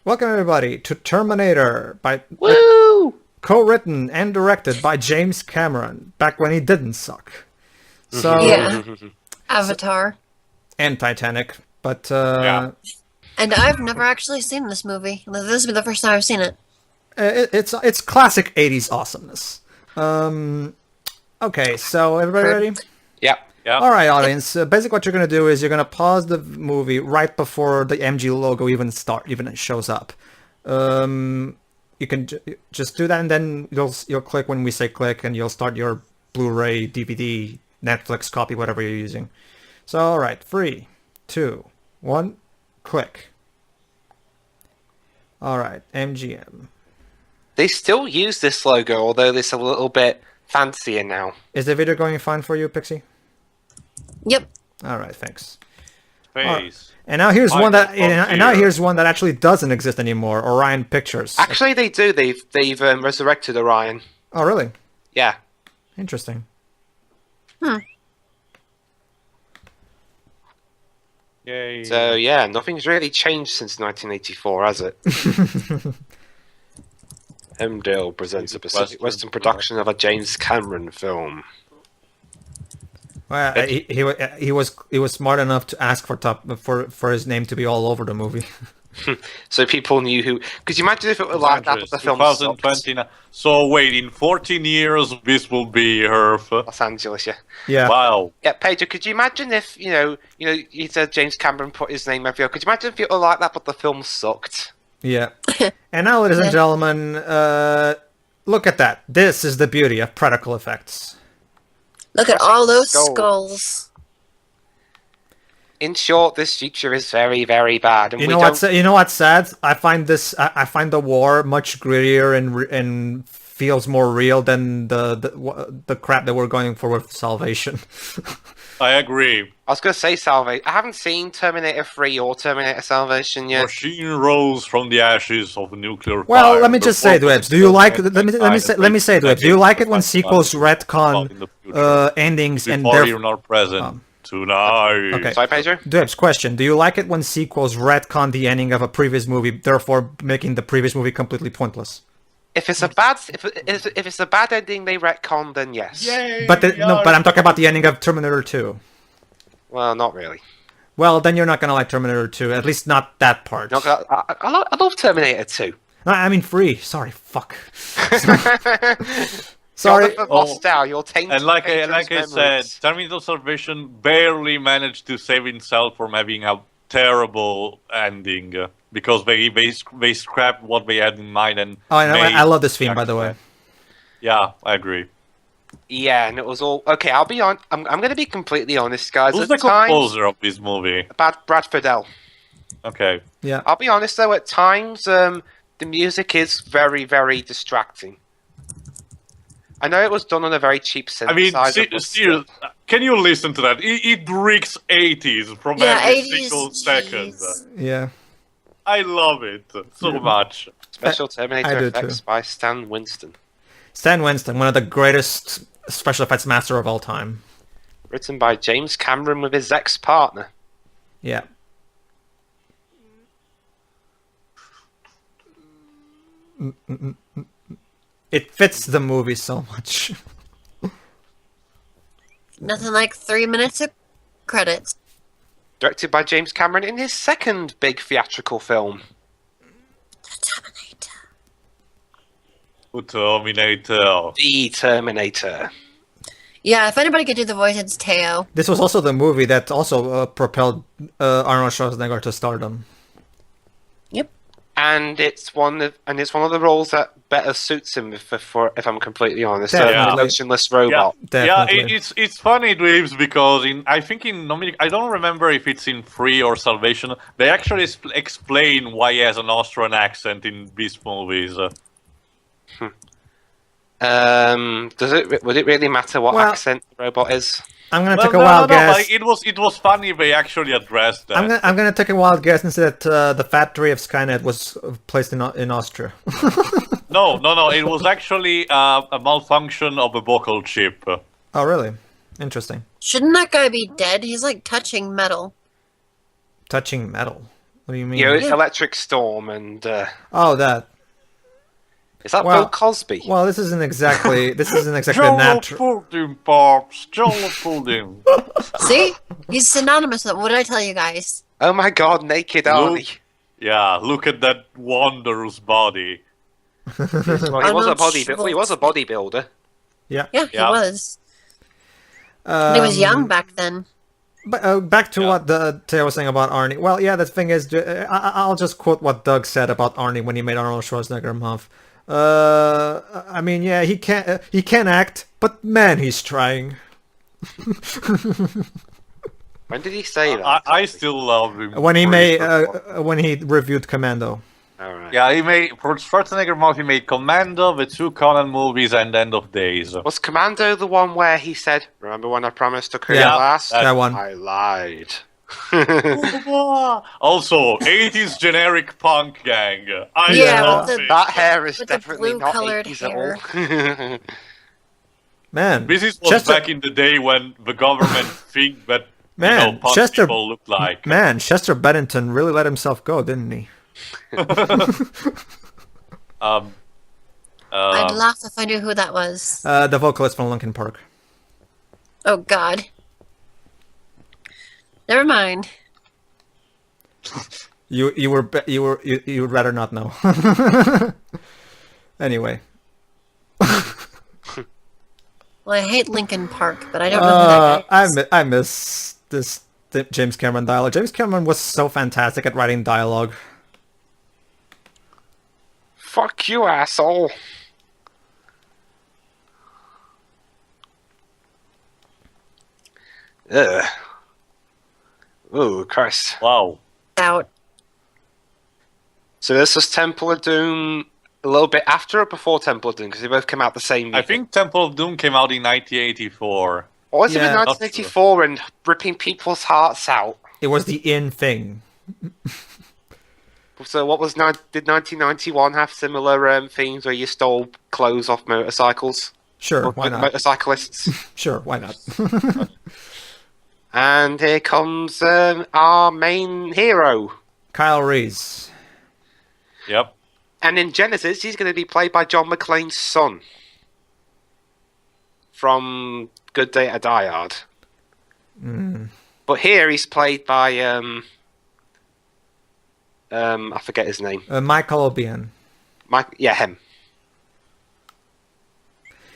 Welcome everybody to Terminator, Woo! co-written and directed by James Cameron, back when he didn't suck. So Yeah. Avatar. and Titanic, but Yeah. And I've never actually seen this movie. This will be the first time I've seen it. it's classic '80s awesomeness. Okay, so everybody ready? Yep. Yep. All right, audience. Basically, what you're gonna do is you're gonna pause the movie right before the MG logo even shows up. You can just do that, and then you'll click when we say click, and you'll start your Blu-ray, DVD, Netflix copy, whatever you're using. So, all right, 3, 2, 1, click. All right, MGM. They still use this logo, although it's a little bit fancier now. Is the video going fine for you, Pixie? Yep. All right, thanks. Face. And now here's one that Frontier. here's one that actually doesn't exist anymore. Orion Pictures. Actually, they do. They've resurrected Orion. Oh, really? Yeah. Interesting. Yay. So yeah, nothing's really changed since 1984, has it? Hemdale presents a Pacific Western production of a James Cameron film. Well, he was smart enough to ask for his name to be all over the movie. So people knew who. Could you imagine if it were like that, but the film sucked? 2029. So wait, in 14 years this will be her. Los Angeles, yeah. Yeah. Wow. Yeah, Pedro, could you imagine if, you said James Cameron put his name everywhere. Could you imagine if it were like that, but the film sucked? Yeah. And now, ladies and gentlemen, look at that. This is the beauty of practical effects. Look at all those Skulls. skulls. In short, this future is very, very bad. And You we know don't... what's sad? I find the war much grittier and feels more real than the crap that we're going for with Salvation. I agree. I was going to say Salvation. I haven't seen Terminator 3 or Terminator Salvation yet. Machine rose from the ashes of a nuclear Well, fire. let me just say, Dwebs, do you like? Let me say, Dwebs, do you like it when sequels retcon endings and before therefore? you're not present tonight. Okay. Sorry, Pedro? Dwebs, question: do you like it when sequels retcon the ending of a previous movie, therefore making the previous movie completely pointless? If it's a bad, if it's a bad ending, they retcon, then yes. Yay, But I'm talking about the ending of Terminator 2. Well, not really. Well, then you're not gonna like Terminator 2, at least not that part. Not gonna, I love Terminator 2. No, I mean 3. Sorry, fuck. Sorry. You're tainted. And like Pedro's I said, memories. Terminator Salvation barely managed to save himself from having a terrible ending because they scrapped what they had in mind and. Oh, I know. made I love this theme, by the way. Yeah, I agree. Yeah, and it was all okay. I'll be on. I'm going to be completely honest, guys. Who's At the times, composer of this movie? Brad Fiedel. Okay. Yeah. I'll be honest though. At times, the music is very, very distracting. I know it was done on a very cheap synthesizer. I mean, but still, can you listen to that? It reeks 80s from Yeah, every 80s, single second. jeez. Yeah. I love it so much. Special I Terminator do effects too. by Stan Winston. Stan Winston, one of the greatest special effects master of all time. Written by James Cameron with his ex-partner. Yeah. It fits the movie so much. Nothing like 3 minutes of credits. Directed by James Cameron in his second big theatrical film. Terminator. The Terminator. Yeah, if anybody could do the voice, it's Teo. This was also the movie that also propelled Arnold Schwarzenegger to stardom. Yep. And it's one of the roles that better suits him if I'm completely honest. Definitely. A motionless robot. Definitely. Yeah, it's funny, Dweebs, because I don't remember if it's in Free or Salvation. They actually explain why he has an Austrian accent in these movies. Would it really matter what Well, accent the robot is? I'm gonna Well, take a wild guess. but it was funny they actually addressed that. I'm gonna take a wild guess and say that the factory of Skynet was placed in Austria. No, it was actually a malfunction of the vocal chip. Oh, really? Interesting. Shouldn't that guy be dead? He's like touching metal. Touching metal. What What do you mean? You know, Yeah. Electric Storm and Oh, that. is that Well- Bill Cosby? Well, this isn't exactly Jello natural. pudding, Pops. Jello pudding. See? He's synonymous with what did I tell you guys? Oh my God, Naked Arnie. Yeah, look at that wondrous body. Well, he was a Arnold bodybuilder. Yeah. Yeah, he Yeah. was. And he was young back then. But back to what Teo was saying about Arnie. Well, yeah, the thing is, I'll just quote what Doug said about Arnie when he made Arnold Schwarzenegger Muff. I mean, yeah, he can't act, but man, he's trying. When did he say that? I still love him. When he for made his performance. when he reviewed Commando. All right. Yeah, he made for Schwarzenegger Muff. He made Commando, the 2 Conan movies, and End of Days. Was Commando the one where he said, "Remember when I promised to kill Yeah, you last? that one. I lied." Also, 80s generic punk gang. I Yeah, love with the- it. That hair is With the definitely not blue-colored 80s at all. Man, This is was back in the day when the government think that Man, punk Chester- people look like. man, Chester Bennington really let himself go, didn't he? I'd laugh if I knew who that was. The vocalist from Linkin Park. Oh God. Never mind. You would rather not know. Anyway, Well, I hate Lincoln Park, but I don't know who that is. I miss this James Cameron dialogue. James Cameron was so fantastic at writing dialogue. Fuck you, asshole. Ugh. Oh, Christ. Wow. Out. So this was Temple of Doom a little bit after or before Temple of Doom? Because they both came out the same year. I think Temple of Doom came out in 1984. Or was it Yeah. in 1984 and ripping people's hearts out? It was the in thing. So what was did 1991 have similar themes where you stole clothes off motorcycles? Sure, Or why not? motorcyclists? Sure, why not? And here comes our main hero. Kyle Reese. Yep. And in Genesis, he's going to be played by John McClane's son. From Good Day at Die Hard. But here he's played by, I forget his name. Michael Obian. Yeah, him.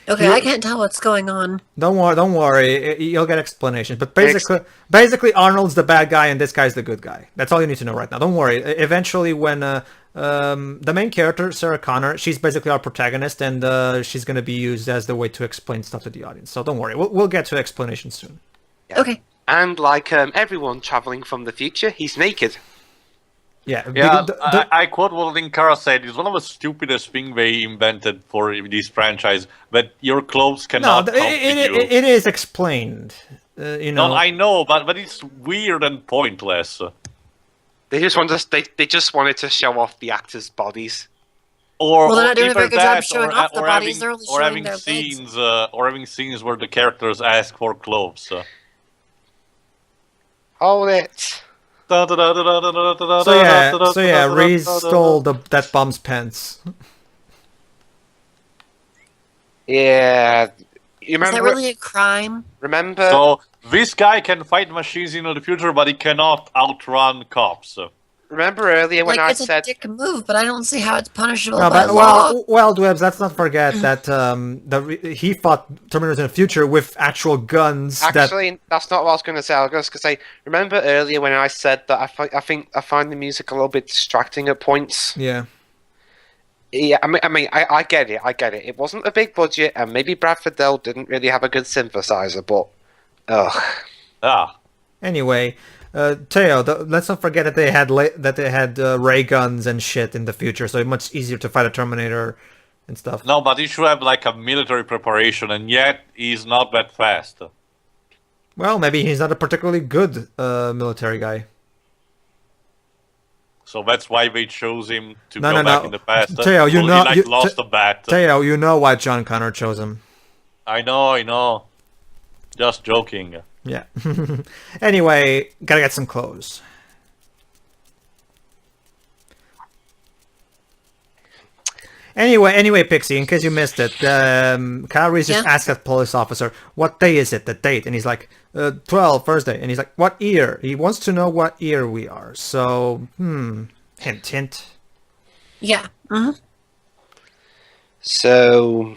Okay, I can't tell what's going on. Don't worry. You'll get explanations. But basically, Arnold's the bad guy and this guy's the good guy. That's all you need to know right now. Don't worry. Eventually, when the main character, Sarah Connor, she's basically our protagonist, and she's going to be used as the way to explain stuff to the audience. So don't worry. We'll get to explanations soon. Yeah. Okay. And like everyone traveling from the future, he's naked. Yeah. Yeah, because I quote what Linkara said. It's one of the stupidest things they invented for this franchise, that your clothes no, cannot come with you. it is explained. You know. No, I know, but it's weird and pointless. They just wanted to show off the actors' bodies. Or, Well, they're not doing a either very good job that, showing or, off the or bodies, having, they're only or showing having their legs. scenes, or having scenes where the characters ask for clothes. Hold it. So yeah, Reese stole that bum's pants. Yeah. You Is that remember? really a crime? Remember? So this guy can fight machines in the future, but he cannot outrun cops. Remember earlier when I It's said? a dick move, but I don't see how it's punishable No, by but law. well, Dwebs, let's not forget that he fought Terminators in the future with actual guns. Actually, that's not what I was going to say. I was going to say, remember earlier when I said that I think I find the music a little bit distracting at points. Yeah. Yeah, I get it. I get it. It wasn't a big budget, and maybe Bradford Dell didn't really have a good synthesizer, but ugh. Ah. Anyway, Teo, let's not forget that they had ray guns and shit in the future, so it's much easier to fight a Terminator and stuff. No, but he should have like a military preparation, and yet he's not that fast. Well, maybe he's not a particularly good military guy. So that's why they chose him to No, go no, back no. in the past. Teo, you Well, know- he lost a bat. Teo, you know why John Connor chose him. I know. Just joking. Yeah. Anyway, gotta get some clothes. Anyway, Pixie, in case you missed it, Carrier's just Yeah? asked that police officer, what day is it, the date? And he's like, 12, Thursday. And he's like, what year? He wants to know what year we are. So, hint, hint. Yeah. Hmm. So,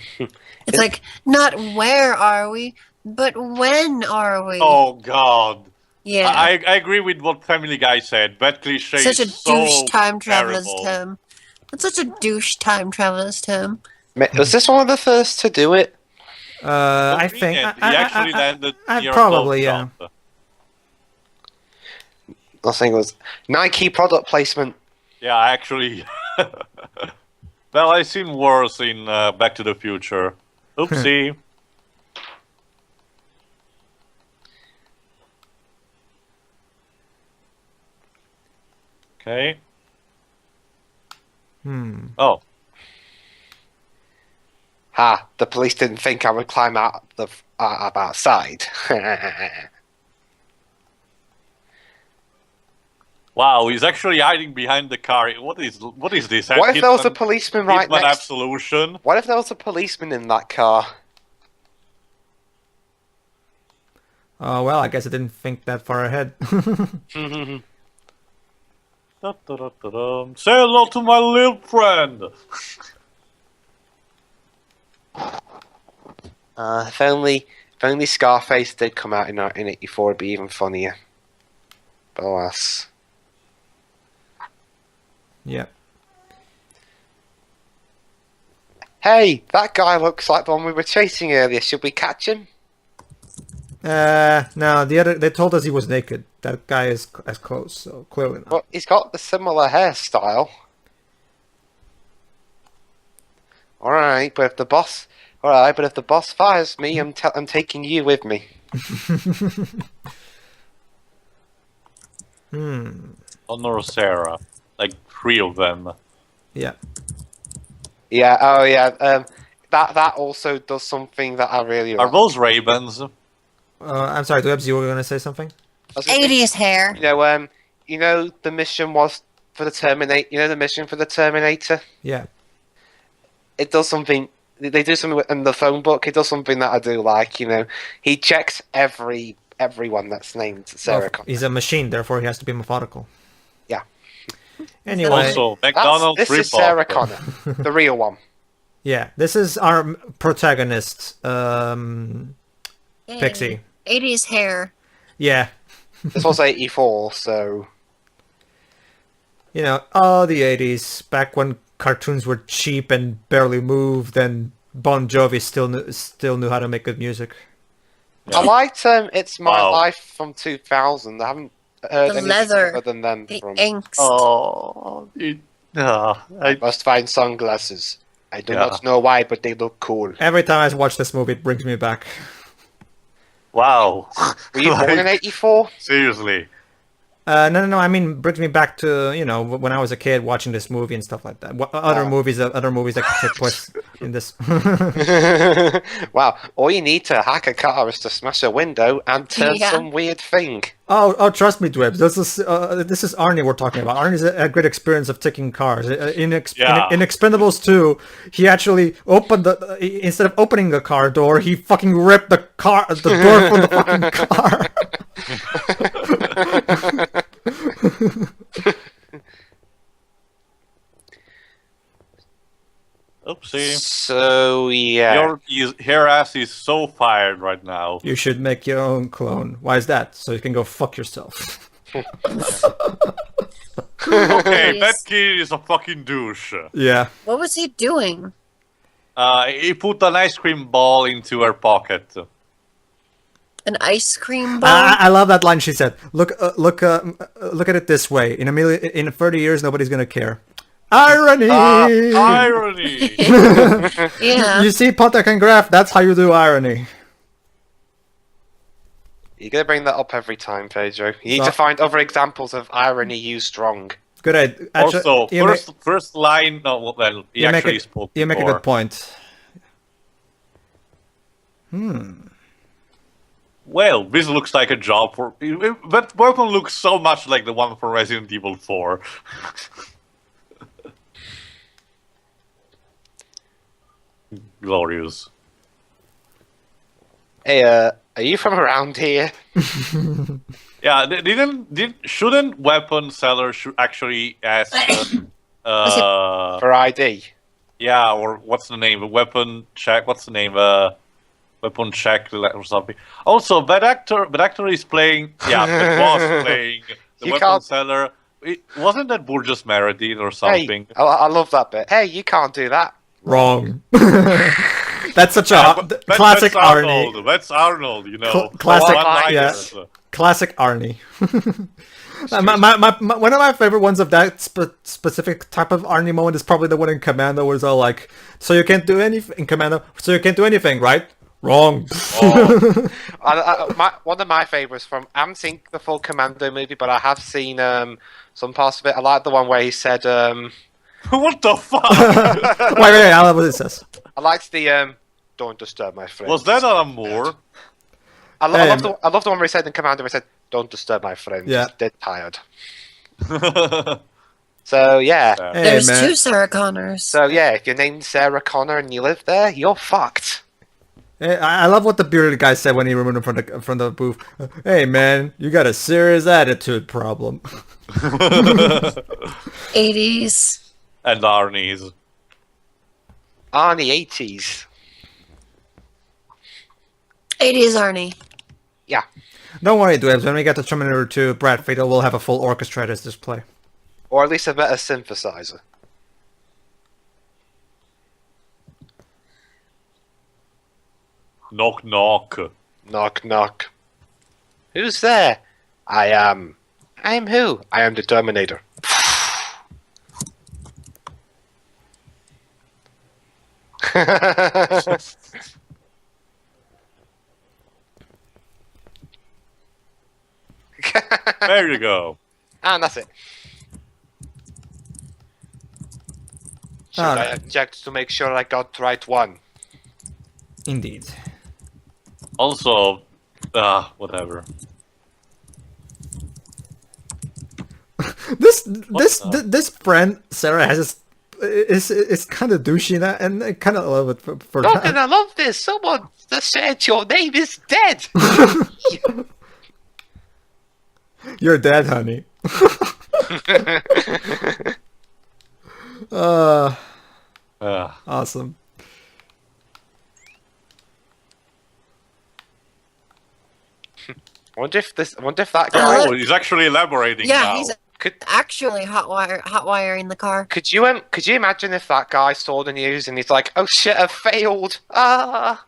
It's like, not where are we, but when are we? Oh God. Yeah. I agree with what Family Guy said. That cliche Such a is so douche time traveler's terrible. term. It's such a douche time traveler's term. was this one of the first to do it? I think... He actually landed near a probably, close yeah. shot. I think it was Nike product placement. Yeah, actually. Well, I've seen worse in Back to the Future. Oopsie. Okay. Oh. Ha! The police didn't think I would climb out outside. Wow, he's actually hiding behind the car. What is this? What if there was a Hitman- policeman right Hitman next? Absolution? What if there was a policeman in that car? Oh, well, I guess I didn't think that far ahead. Da-da-da-da-dum. Say hello to my little friend. If only Scarface did come out in 1984, it'd be even funnier. But alas. Yeah. Hey, that guy looks like the one we were chasing earlier. Should we catch him? No, they told us he was naked. That guy is as close, so clearly not. Well, he's got the similar hairstyle. Alright, but if the boss fires me, I'm taking you with me. Honor Sarah. Like 3 of them. Yeah. Yeah, oh yeah, that also does something that I really Are like. those Ray-Bans? I'm sorry, Dwebs, you were going to say something? I was gonna say, 80s hair. you know the mission was for the Terminator. You know the mission for the Terminator. Yeah. It does something. They do something in the phone book. It does something that I do like. He checks everyone that's named Sarah Well, Connor. he's a machine, therefore he has to be methodical. Yeah. Anyway, Also, McDonald's This is ripoff. Sarah Connor, the real one. yeah, this is our protagonist, Yay. Pixie. 80s hair. Yeah. This was 84, so The 80s, back when cartoons were cheap and barely moved, and Bon Jovi still knew how to make good music. I liked "It's My Wow. Life" from 2000. I haven't heard The anything leather. other than them The from. angst. Oh, I must find sunglasses. I do Yeah. not know why, but they look cool. Every time I watch this movie, it brings me back. wow. Were you born in '84? Seriously. No. I mean, brings me back to when I was a kid watching this movie and stuff like that. What other movies that take place in this? Wow! All you need to hack a car is to smash a window and turn Yeah. some weird thing. Oh, trust me, Dwebs. This is Arnie we're talking about. Arnie's a great experience of taking cars. In Expendables 2, he actually opened instead of opening the car door, he fucking ripped the door from the fucking car. Oopsie. So yeah, Your ass is so fired right now. You should make your own clone. Why is that? So you can go fuck yourself. Okay, Nice. that kid is a fucking douche. Yeah. What was he doing? He put an ice cream ball into her pocket. An ice cream ball? I love that line she said. Look at it this way. In 30 years, nobody's gonna care. Irony. Irony. Yeah. You see, Potek and Graph. That's how you do irony. you're gonna bring that up every time, Pedro. You need So- to find other examples of irony used strong. Good idea. Also, first line. No, well, he actually spoke. You make a before. good point. Well, this looks like a job for. That weapon looks so much like the one from Resident Evil 4. glorious. Hey, are you from around here? Yeah, shouldn't weapon sellers actually ask For ID? yeah, or what's the name? A weapon check. What's the name? Weapon check or something. Also, that actor is playing. Yeah, that was playing the You weapon can't- seller. Wasn't that Burgess Meredith or something? Hey, I love that bit. Hey, you can't do that. Wrong. That's such a That's classic Arnold. Arnie. That's Arnold, you know. Classic, One-liners. Classic Arnie. One of my favorite ones of that specific type of Arnie moment is probably the one in Commando where it's all like, so you can't do anything in Commando, so you can't do anything, right? Wrong. One of my favourites from, I haven't seen the full Commando movie, but I have seen some parts of it. I like the one where he said, What the fuck? wait, I love what it says. I liked the, don't disturb my friend. Was that on Moore? I love the one where he said in Commando, where he said, don't disturb my friend. Yeah. He's dead tired. So, yeah. Hey, There's man. 2 Sarah Connors. So, yeah, if you're named Sarah Connor and you live there, you're fucked. Hey, I love what the bearded guy said when he removed him from the booth. Hey man, you got a serious attitude problem. 80s. And Arnie's. Arnie 80s. 80s Arnie. Yeah. Don't worry, Dwebs. When we get to Terminator 2, Brad Friedel will have a full orchestra at his display. Or at least a better synthesizer. Knock knock. Knock, knock. Who's there? I am who? I am the Terminator. There you go. And that's it. Should I Alright. object to make sure I got the right one? Indeed. Also, whatever. This friend Sarah has is kind of douchey, and I kind of love it for Not that. gonna love this. Someone that said your name is dead. You're dead, honey. Awesome. I wonder if that guy Oh, he's actually elaborating Yeah, now. he's could. actually hot wiring the car. Could you imagine if that guy saw the news and he's like, "Oh shit, I've failed." Ah.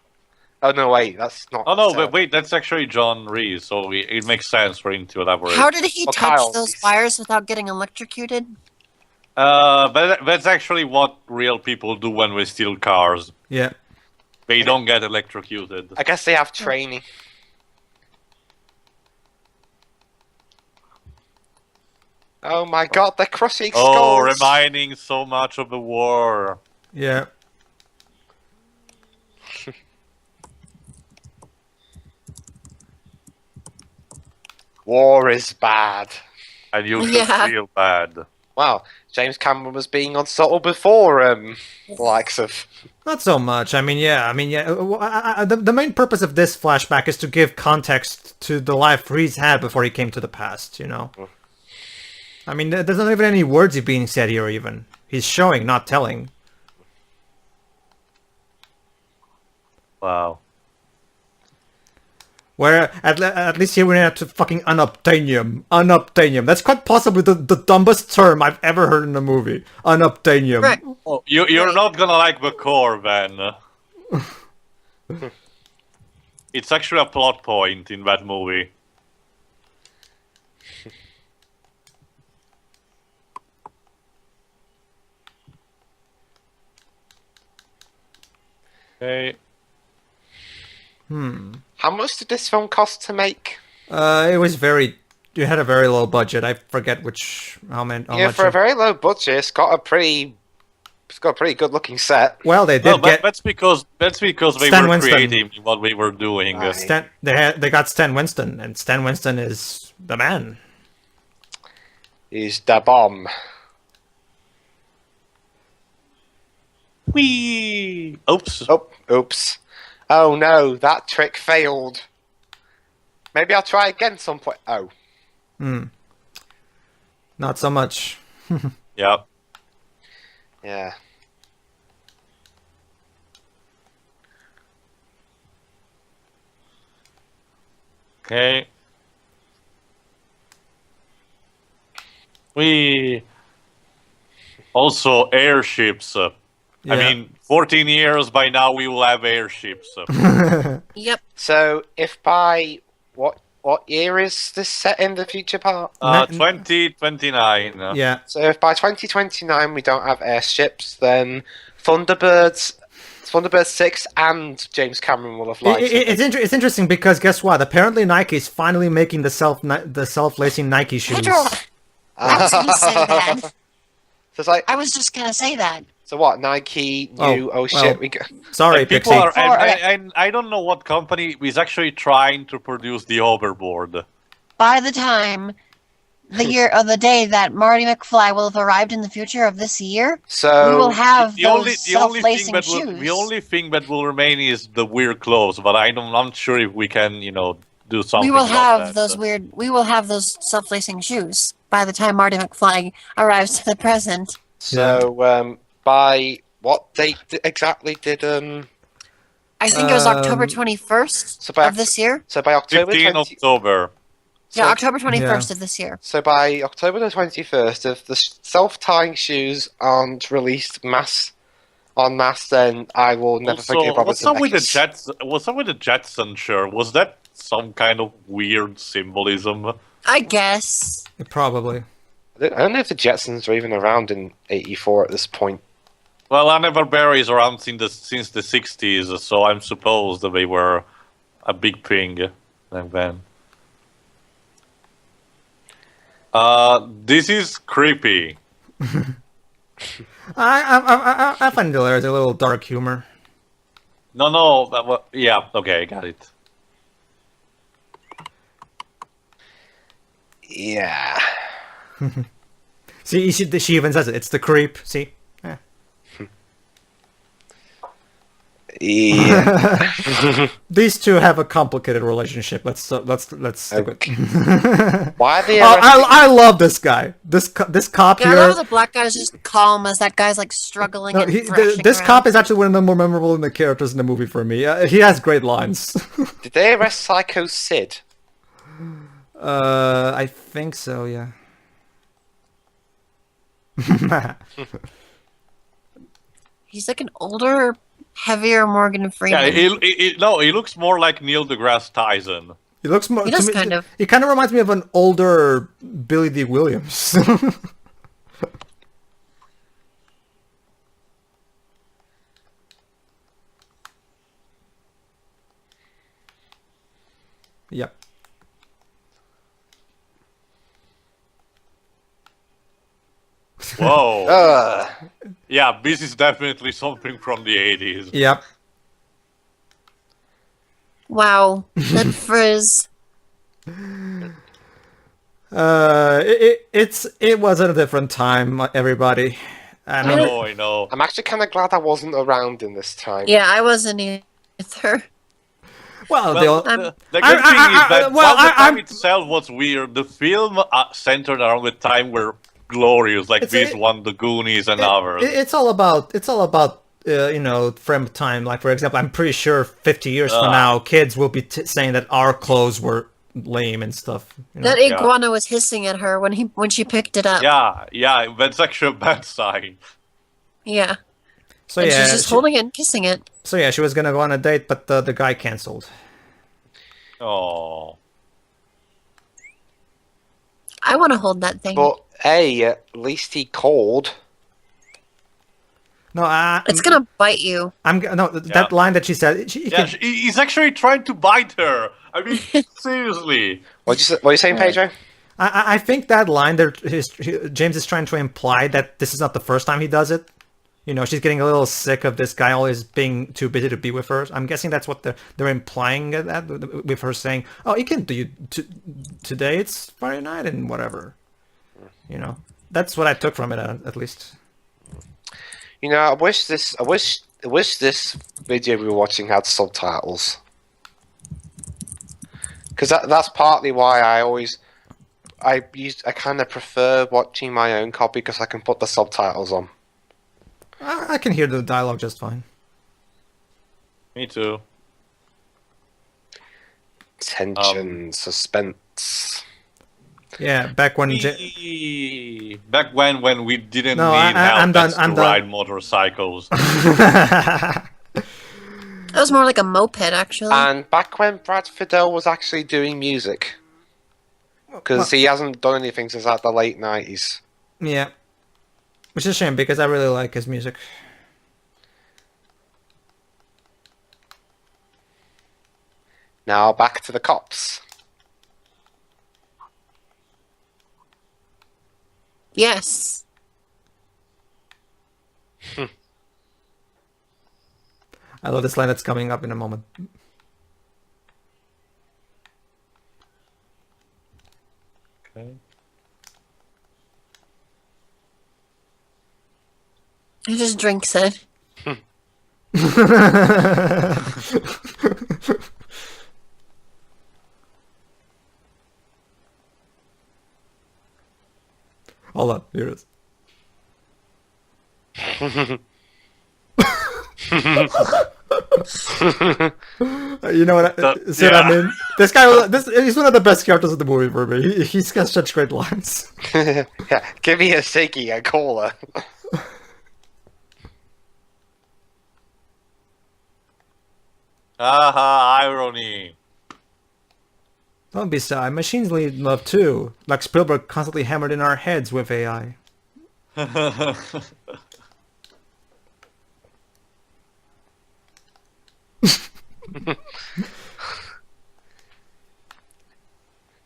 Oh no, wait, that's not. Oh no, Sarah. but wait, that's actually John Reese, so it makes sense for him to elaborate. How did he Well, touch Kyle, those he's- wires without getting electrocuted? But that's actually what real people do when we steal cars. Yeah. They don't get electrocuted. I guess they have training. Oh my god, they're crushing skulls. Oh, reminding so much of the war. Yeah. War is bad. And you should Yeah. feel bad. Wow, James Cameron was being unsubtle before the likes of. Not so much. I mean, yeah. The main purpose of this flashback is to give context to the life Reese had before he came to the past, you know? I mean, there's not even any words being said here, even. He's showing, not telling. Wow. Where, at least here we have to fucking unobtainium. Unobtainium. That's quite possibly the dumbest term I've ever heard in a movie. Unobtainium. Right. Oh, you're not gonna like the core, then. It's actually a plot point in that movie. Okay. How much did this film cost to make? It was very... You had a very low budget. I forget how Yeah, much... for a very low budget, it's got a pretty good looking set. Well, they did Well, get... that's because they Stan were Winston. creative in what we were doing. Right. They got Stan Winston, and Stan Winston is the man. He's the bomb. Whee! Oops. Oh, oops. Oh no, that trick failed. Maybe I'll try again some point. Oh. Not so much. Yeah. Yeah. Okay. We also airships. Yeah. I mean, 14 years by now we will have airships. Yep. So if by what year is this set in the future part? 2029. Yeah. So if by 2029 we don't have airships, then Thunderbirds 6 and James Cameron will have liked it. It's interesting because guess what? Apparently Nike is finally making the self-lacing Nike shoes. Pedro, I was gonna say that. So it's like, I was just gonna say that. so what? Nike knew, Oh, shit, well. we go. Sorry, Like, people Pixy. are, and I don't know what company is actually trying to produce the hoverboard. By the time the year or the day that Marty McFly will have arrived in the future of this year, So we will have The only, those the only thing self-lacing that shoes. will, the only thing that will remain is the weird clothes. But I'm not sure if we can, do something. We will about have that. those weird. We will have those self-lacing shoes by the time Marty McFly arrives to the present. So by what date exactly did I think it was October Um, 21st so by of this year. so by October 15 20, October. Yeah, so- October 21st of this year. So by October the 21st, if the self-tying shoes aren't released en masse, then I will never Also, forgive Robert what's up with the Zemeckis. What's up with the Jetson shirt? Was that some kind of weird symbolism? I guess. Probably. I don't know if the Jetsons are even around in '84 at this point. Well, Hanna-Barbera is around since the 60s, so I'm supposed that they were a big thing back then. This is creepy. I find there's a little dark humor. No, yeah, okay, got it. Yeah. See, she even says it. It's the creep. See. Yeah. Yeah. These two have a complicated relationship. Let's stick with. Why are they Oh, arresting- I love this guy. This cop Yeah, I here. love the black guy's just calm as that guy's like struggling. No, and this thrashing cop around. is actually one of the more memorable in the characters in the movie for me. He has great lines. Did they arrest Psycho Sid? I think so. Yeah. He's like an older, heavier Morgan Yeah, Freeman. he looks more like Neil deGrasse Tyson. He looks more. He to does me- kind of. He kind of reminds me of an older Billy D. Williams. Yep. Whoa. Ugh. Yeah, this is definitely something from the 80s. Yep. Wow, that frizz. It was at a different time, everybody. I mean, I know. I'm actually kind of glad I wasn't around in this time. Yeah, I wasn't either. well, they Well, all, the good I- thing is that well, while the time I'm- itself was weird, the film centered around the time were glorious, like It's- this it- one, The Goonies, and others. it's all about frame of time. Like, for example, I'm pretty sure 50 years from now, kids will be saying that our clothes were lame and stuff. You know? That iguana was hissing at her when she picked it up. Yeah, that's actually a bad sign. Yeah. So And yeah, she's just holding it and kissing it. so yeah, she was gonna go on a date, but the guy canceled. Oh. I want to hold that thing. But hey, at least he called. No, It's gonna bite you. that line that she said. Yeah, he's actually trying to bite her. I mean, seriously. What are you saying, Pedro? I think that line there, James is trying to imply that this is not the first time he does it. You know, she's getting a little sick of this guy always being too busy to be with her. I'm guessing that's what they're implying that with her saying, "Oh, you can do today. It's Friday night and whatever." You know, that's what I took from it at least. You know, I wish wish this video we were watching had subtitles. Because that's partly why I kind of prefer watching my own copy because I can put the subtitles on. I can hear the dialogue just fine. Me too. Tension, suspense. Yeah, back when... Back when we didn't No, need I'm done, helmets I'm to done. ride motorcycles. That was more like a moped, actually. And back when Brad Fiedel was actually doing music. Because he hasn't done anything since like the late 90s. Yeah. Which is a shame, because I really like his music. Now back to the cops. Yes. I love this line that's coming up in a moment. Okay. He just drinks it. Hold on, here it is. You know what? See what I mean? This guy, he's one of the best characters in the movie for me. He's got such great lines. Yeah, give me a ciggy, a cola. Haha, irony. Don't be shy. Machines need love too. Like Spielberg constantly hammered in our heads with AI.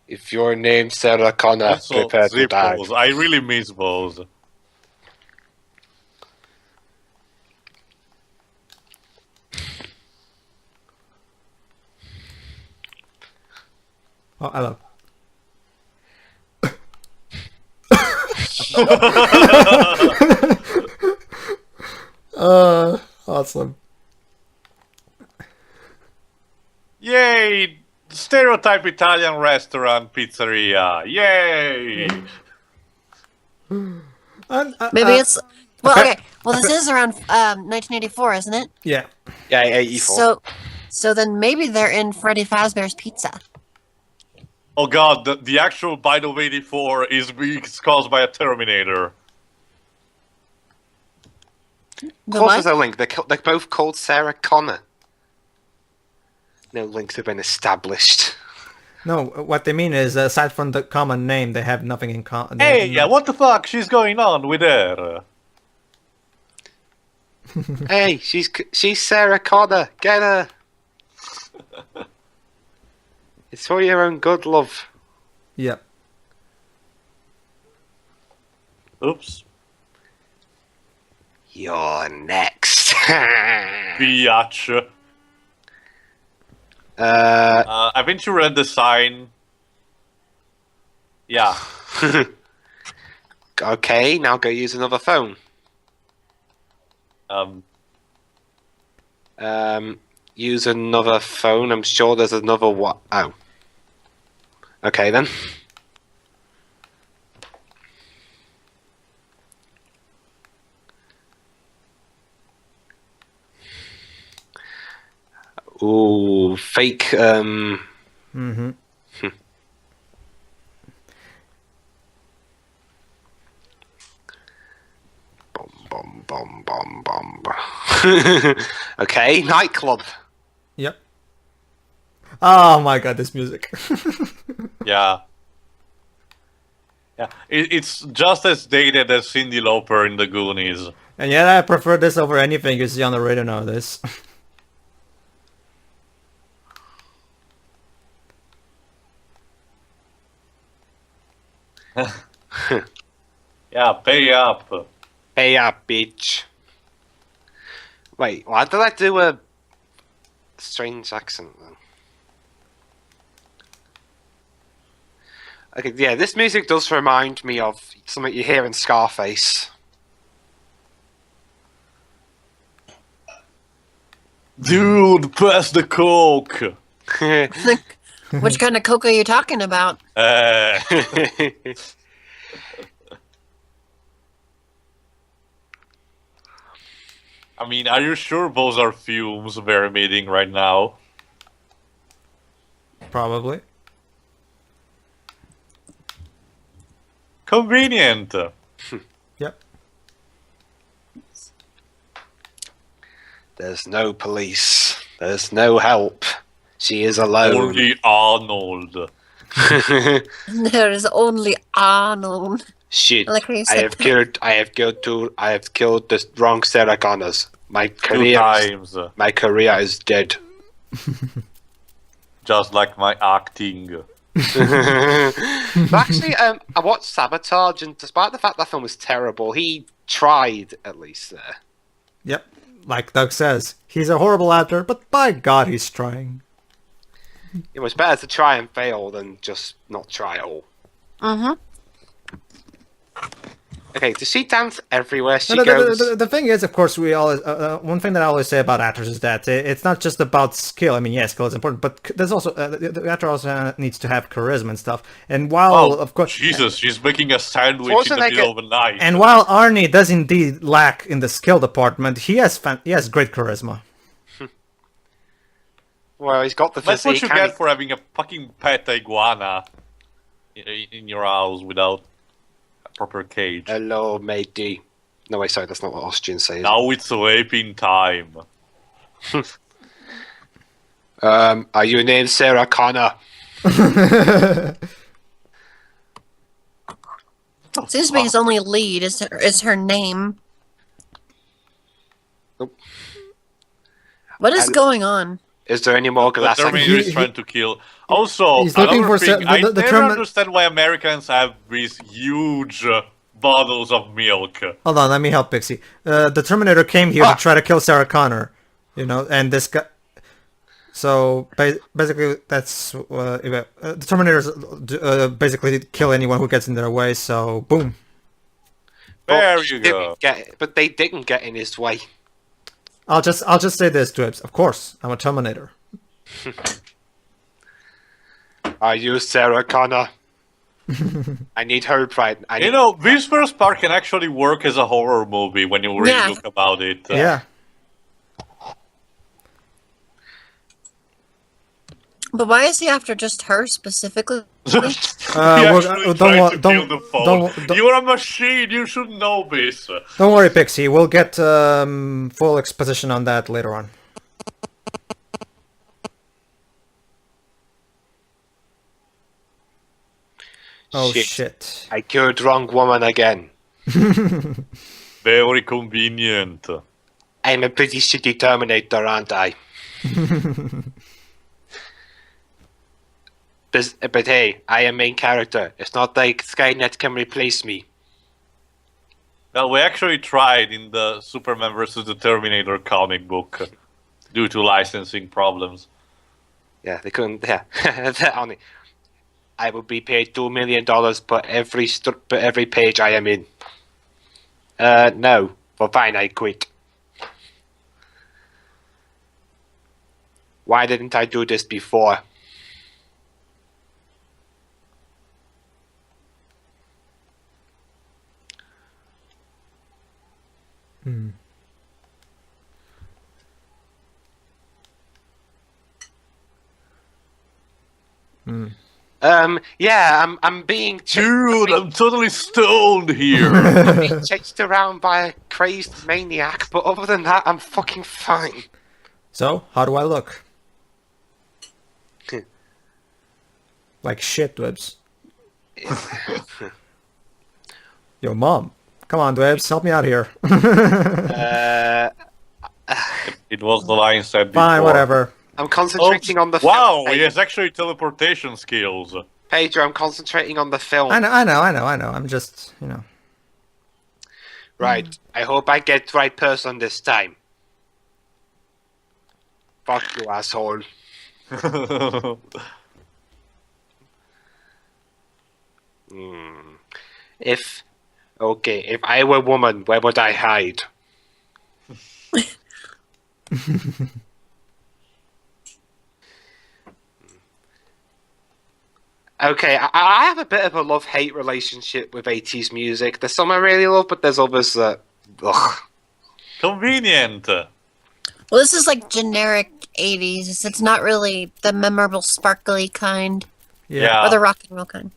If your name's Sarah Connor, Also, prepare to die. Zippos. I really miss those. Oh, I love. Awesome. Yay! Stereotype Italian restaurant pizzeria. Yay! Maybe it's... Well, okay. Well, this is around 1984, isn't it? Yeah. Yeah, 84. So then maybe they're in Freddy Fazbear's Pizza. Oh god, the actual bite of 84 is caused by a Terminator. The Of course, what? there's a link. They're both called Sarah Connor. No links have been established. No, what they mean is, aside from the common name, they have nothing in common. Hey, yeah, what the fuck? She's going on with her. Hey, she's Sarah Connor. Get her. It's for your own good, love. Yep. Oops. You're next. Biatch. Haven't you read the sign? Yeah. Okay, now go use another phone. Use another phone. I'm sure there's another what? Oh. Okay then. Ooh, fake. Mm-hmm. Bum bum bum bum. Okay, nightclub. Yep. Oh my god, this music. Yeah. Yeah. It's just as dated as Cyndi Lauper in The Goonies. And yet I prefer this over anything you see on the radio nowadays. Yeah, pay up. Hey up, bitch. Wait, why did I do a strange accent then? Okay, yeah, this music does remind me of something you hear in Scarface. Dude, pass the coke. Which kind of coke are you talking about? I mean, are you sure those are fumes we're emitting right now? Probably. Convenient. Yep. There's no police. There's no help. She is alone. Only Arnold. There is only Arnold. Shit. Like how you I said have killed the wrong Sarah Connors. My 2 career times. my career is dead. Just like my acting. Actually, I watched Sabotage, and despite the fact that film was terrible, he tried at least there. Yep. Like Doug says, he's a horrible actor, but by God, he's trying. It was better to try and fail than just not try at all. Mm-hmm. Okay, does she dance everywhere she No, goes? the thing is, of course, we always one thing that I always say about actors is that it's not just about skill. I mean, yes, skill is important, but there's also the actor also needs to have charisma and stuff. And while, of course, Jesus, she's making a sandwich in the Schwarzenegger- middle of the night. and while Arnie does indeed lack in the skill department, he has great charisma. Well, he's got the That's what physique. you get for having a fucking pet iguana in your house without a proper cage. Hello, matey. No, wait, sorry, that's not what Austrians say. Is Now it's raping time. Are you named Sarah Connor? Seems to be his only lead is her name. Nope. What is going on? Is there any more The glass? Terminator is trying to kill. Also, He's looking another for thing, I the never Termin- understand why Americans have these huge bottles of milk. Hold on, let me help Pixie. The Terminator came here to try to kill Sarah Connor, and this guy. So basically, that's the Terminators basically kill anyone who gets in their way. So boom. There you go. But they didn't get in his way. I'll just say this, Dwibs. Of course, I'm a Terminator. Are you Sarah Connor? I need help right. You know, this first part can actually work as a horror movie when you really look about it. Yeah. But why is he after just her specifically? He actually tried to kill the phone. You're a machine. You should know this. Don't worry, Pixie. We'll get full exposition on that later on. Oh shit! I killed wrong woman again. Very convenient. I'm a pretty shitty Terminator, aren't I? But hey, I am main character. It's not like Skynet can replace me. Well, we actually tried in the Superman vs. the Terminator comic book due to licensing problems. Yeah, they couldn't. Yeah, only. I will be paid $2 million per every page I am in. No. Well, fine, I quit. Why didn't I do this before? Yeah, I'm being Dude, I'm totally stoned here. I'm being chased around by a crazed maniac, but other than that, I'm fucking fine. So, how do I look? Like shit, Dwibs. Yo, Mom. Come on, Dwibs. Help me out here. It was the line said before. Fine, whatever. I'm concentrating on the Wow, film. he has actually teleportation skills. Pedro, I'm concentrating on the film. I know. I'm just, Right. I hope I get the right person this time. Fuck you, asshole. If I were a woman, where would I hide? Okay, I have a bit of a love-hate relationship with 80s music. There's some I really love, but there's others that... Ugh. Convenient. Well, this is like generic 80s. It's not really the memorable, sparkly kind, Yeah. or the rock and roll kind.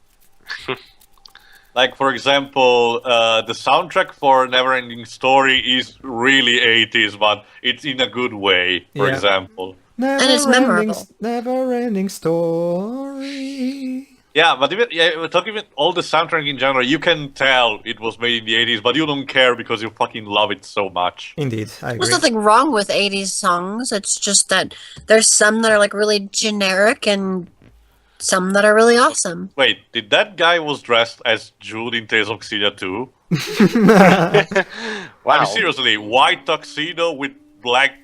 Like, for example, the soundtrack for Neverending Story is really 80s, but it's in a good way, for Yeah. example. it's memorable. Never-ending story. Yeah, but we're talking about all the soundtrack in general, you can tell it was made in the 80s, but you don't care because you fucking love it so much. Indeed, I agree. There's nothing wrong with 80s songs. It's just that there's some that are like really generic and some that are really awesome. Wait, did that guy was dressed as Jude in Tales of Xillia too? Wow. I mean, seriously, white tuxedo with black...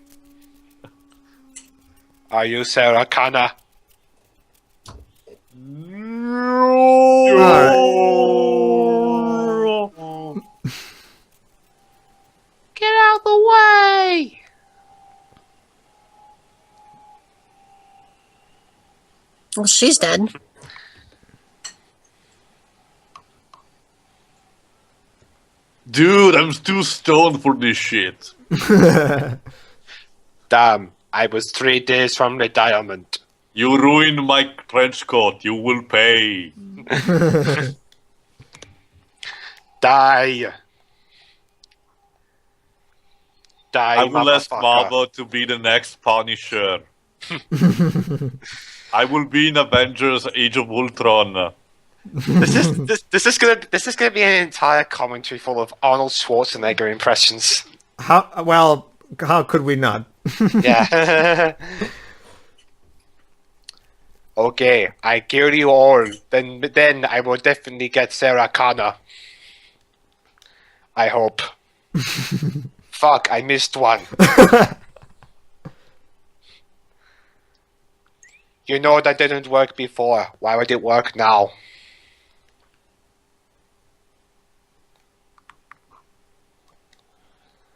Are you Sarah Connor? Get out the way! Well, she's dead. Dude, I'm too stoned for this shit. Damn, I was 3 days from retirement. You ruined my trench coat. You will pay. Die. Die, I will ask motherfucker. Marvel to be the next Punisher. I will be in Avengers Age of Ultron. This is gonna be an entire commentary full of Arnold Schwarzenegger impressions. How could we not? Yeah. Okay, I kill you all. Then I will definitely get Sarah Connor. I hope. Fuck, I missed one. You know that didn't work before. Why would it work now?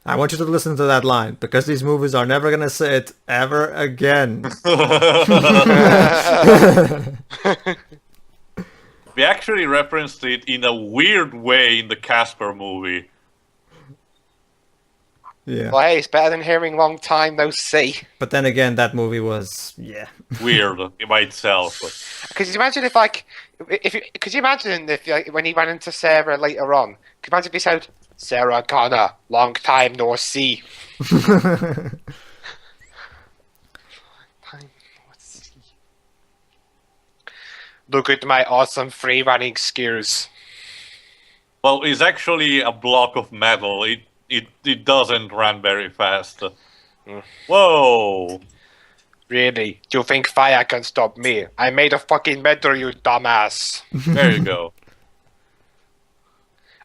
I want you to listen to that line, because these movies are never gonna say it ever again. We actually referenced it in a weird way in the Casper movie. Yeah. Well, hey, it's better than hearing long time no see. But then again, that movie was, yeah. Weird by itself. Could you imagine if, like, could you imagine if, like, when he ran into Sarah later on, could you imagine if he said, Sarah Connor, long time no see. Look at my awesome free running skills. Well, it's actually a block of metal. It doesn't run very fast. Whoa! Really? Do you think fire can stop me? I made of fucking metal, you dumbass. There you go.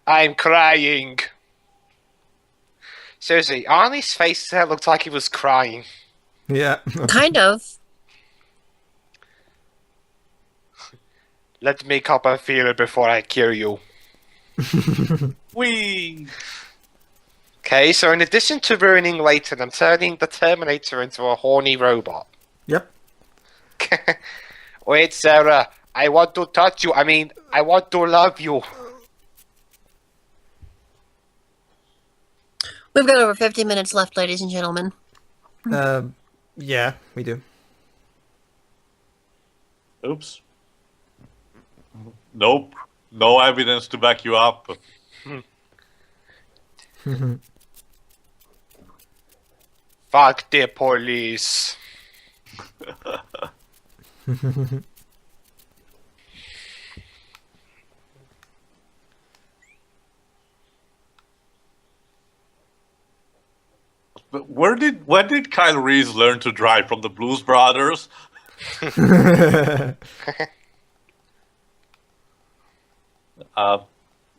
I'm crying. Seriously, Arnie's face there looked like he was crying. Yeah. Kind of. Let me cup a feel before I kill you. Whee! Okay, so in addition to ruining Leighton, I'm turning the Terminator into a horny robot. Yep. Wait, Sarah, I want to touch you. I mean, I want to love you. We've got over 50 minutes left, ladies and gentlemen. Yeah, we do. Oops. Nope. No evidence to back you up. Fuck the police. But when did Kyle Reese learn to drive from the Blues Brothers?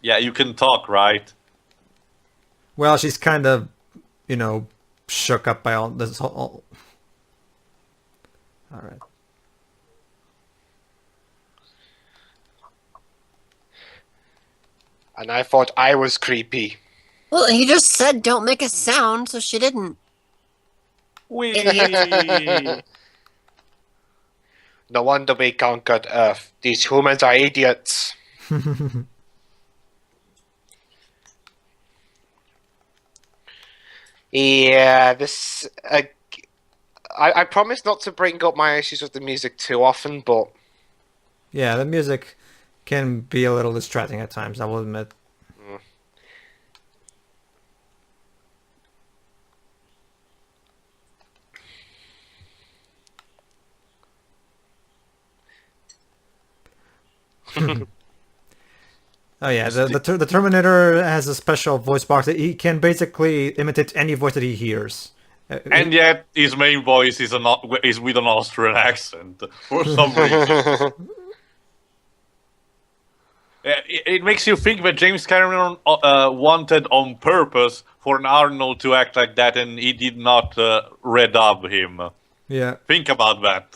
Yeah, you can talk, right? Well, she's kind of, shook up by all this whole... Alright. And I thought I was creepy. Well, he just said don't make a sound, so she didn't. Whee! No wonder we conquered Earth. These humans are idiots. Yeah, this. I promise not to bring up my issues with the music too often, but Yeah, the music can be a little distracting at times, I will admit. Oh yeah, the Terminator has a special voice box that he can basically imitate any voice that he hears. And yet, his main voice is with an Austrian accent for some reason. It makes you think that James Cameron wanted on purpose for an Arnold to act like that, and he did not redub him. Yeah. Think about that.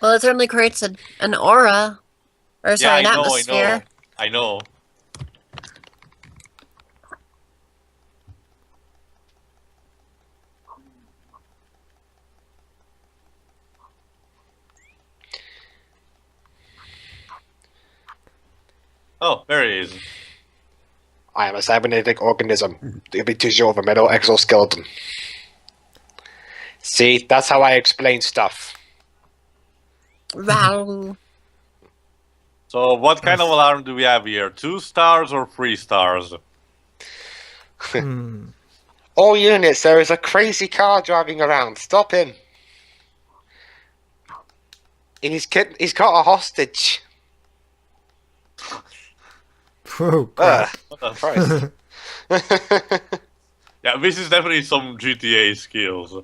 Well, it certainly creates an aura, or sorry, an atmosphere. I know. Oh, there he is. I am a cybernetic organism. The tissue of a metal exoskeleton. See, that's how I explain stuff. Wow. So, what kind of alarm do we have here? 2 stars or 3 stars? All units, there is a crazy car driving around. Stop him. He's got a hostage. Oh, crap. Christ. Yeah, this is definitely some GTA skills.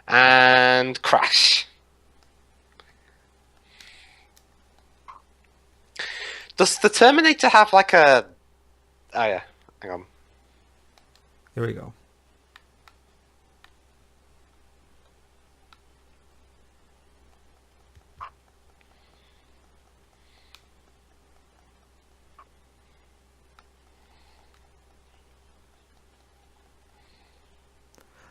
And crash. Does the Terminator have like a... Oh yeah, hang on. Here we go.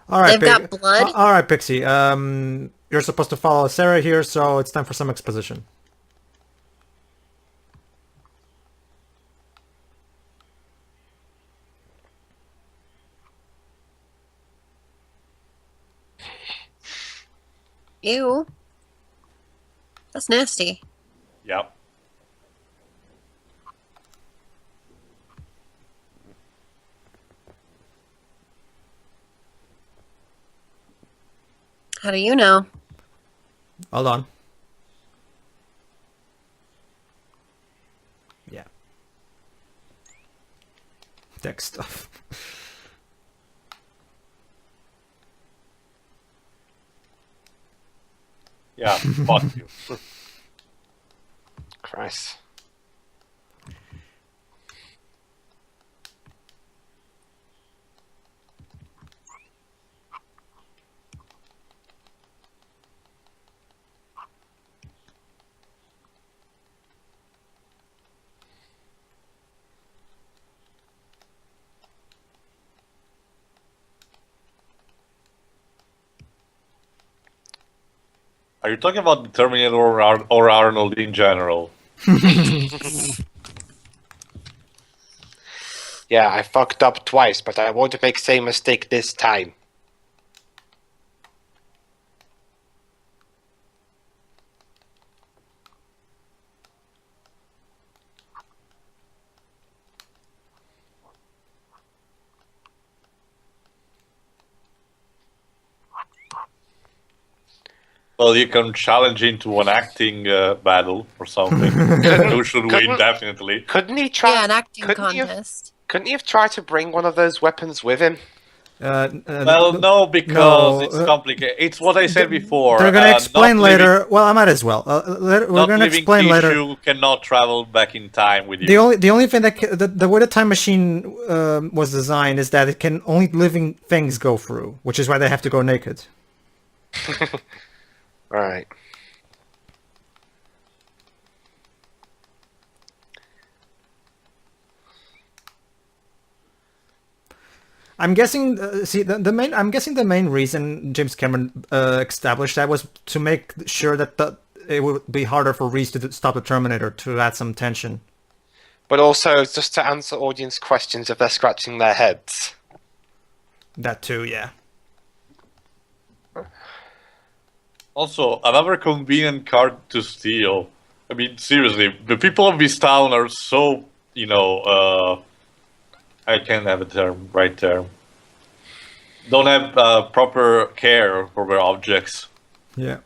All right, They've got blood? All right, Pixie. You're supposed to follow Sarah here, so it's time for some exposition. Ew. That's nasty. Yep. How do you know? Hold on. Yeah. Tech stuff. Yeah, fuck you. Christ. Are you talking about the Terminator or Arnold in general? Yeah, I fucked up twice, but I won't make same mistake this time. Well, you can challenge into an acting battle or something. Who should win, definitely. Couldn't he try? Yeah, an acting couldn't he have- contest. Couldn't he have tried to bring one of those weapons with him? Well, no, because it's complicated. It's what I said before. They're going to explain later. Well, I might as well. We're going to explain later. You cannot travel back in time with you. The only thing that the way the time machine was designed is that it can only living things go through, which is why they have to go naked. All right. I'm guessing. I'm guessing the main reason James Cameron established that was to make sure that it would be harder for Reese to stop the Terminator, to add some tension. But also just to answer audience questions if they're scratching their heads. That too, yeah. Also, another convenient card to steal. I mean, seriously, the people of this town are so, I can't have a term, right term. Don't have proper care for their objects. Yeah.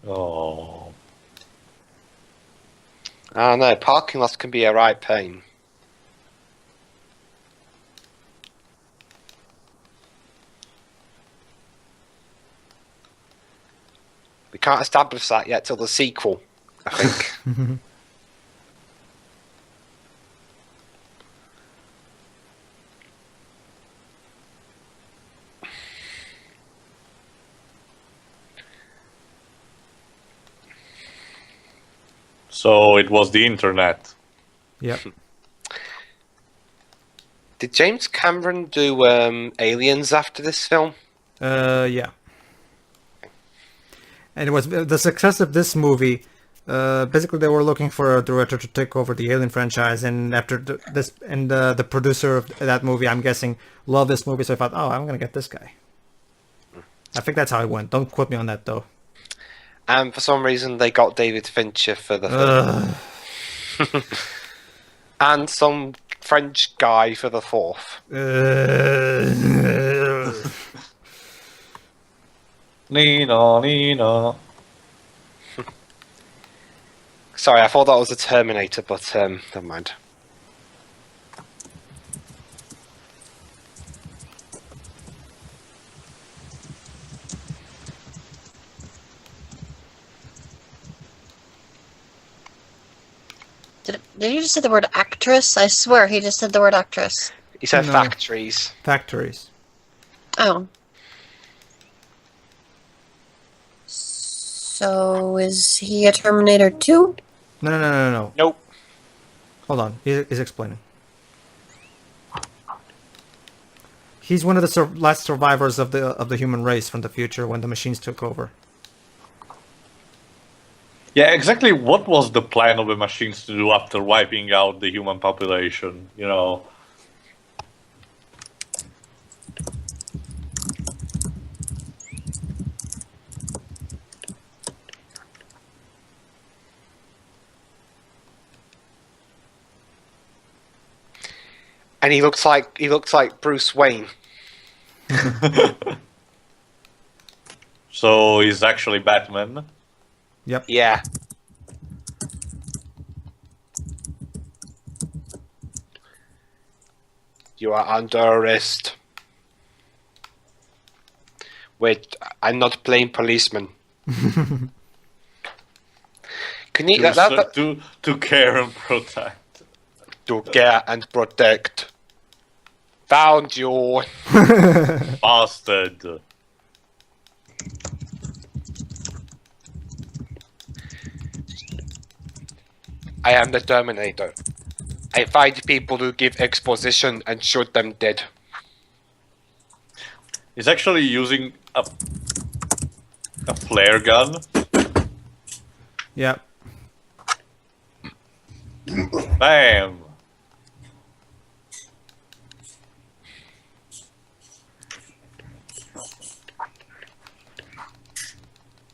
Oh. I know, parking lots can be a right pain. We can't establish that yet till the sequel, I think. So it was the internet. Yep. Did James Cameron do Aliens after this film? Yeah. And it was the success of this movie. Basically, they were looking for a director to take over the Alien franchise, and after the producer of that movie, I'm guessing, loved this movie, so I thought, oh, I'm gonna get this guy. I think that's how it went. Don't quote me on that though. And for some reason, they got David Fincher for the film. And some French guy for the fourth. Nina, Nina. Sorry, I thought that was a Terminator, but never mind. Did you just say the word actress? I swear he just said the word actress. He said No. factories. Factories. Oh. So is he a Terminator 2? No. Nope. Hold on. He's explaining. He's one of the last survivors of the human race from the future when the machines took over. Yeah, exactly what was the plan of the machines to do after wiping out the human population, you know? And he looks like Bruce Wayne. So he's actually Batman. Yep. Yeah. You are under arrest. Wait, I'm not playing policeman. Can you To care and protect. to care and protect? Found you. Bastard. I am the Terminator. I find people who give exposition and shoot them dead. He's actually using a flare gun. Yep. Bam.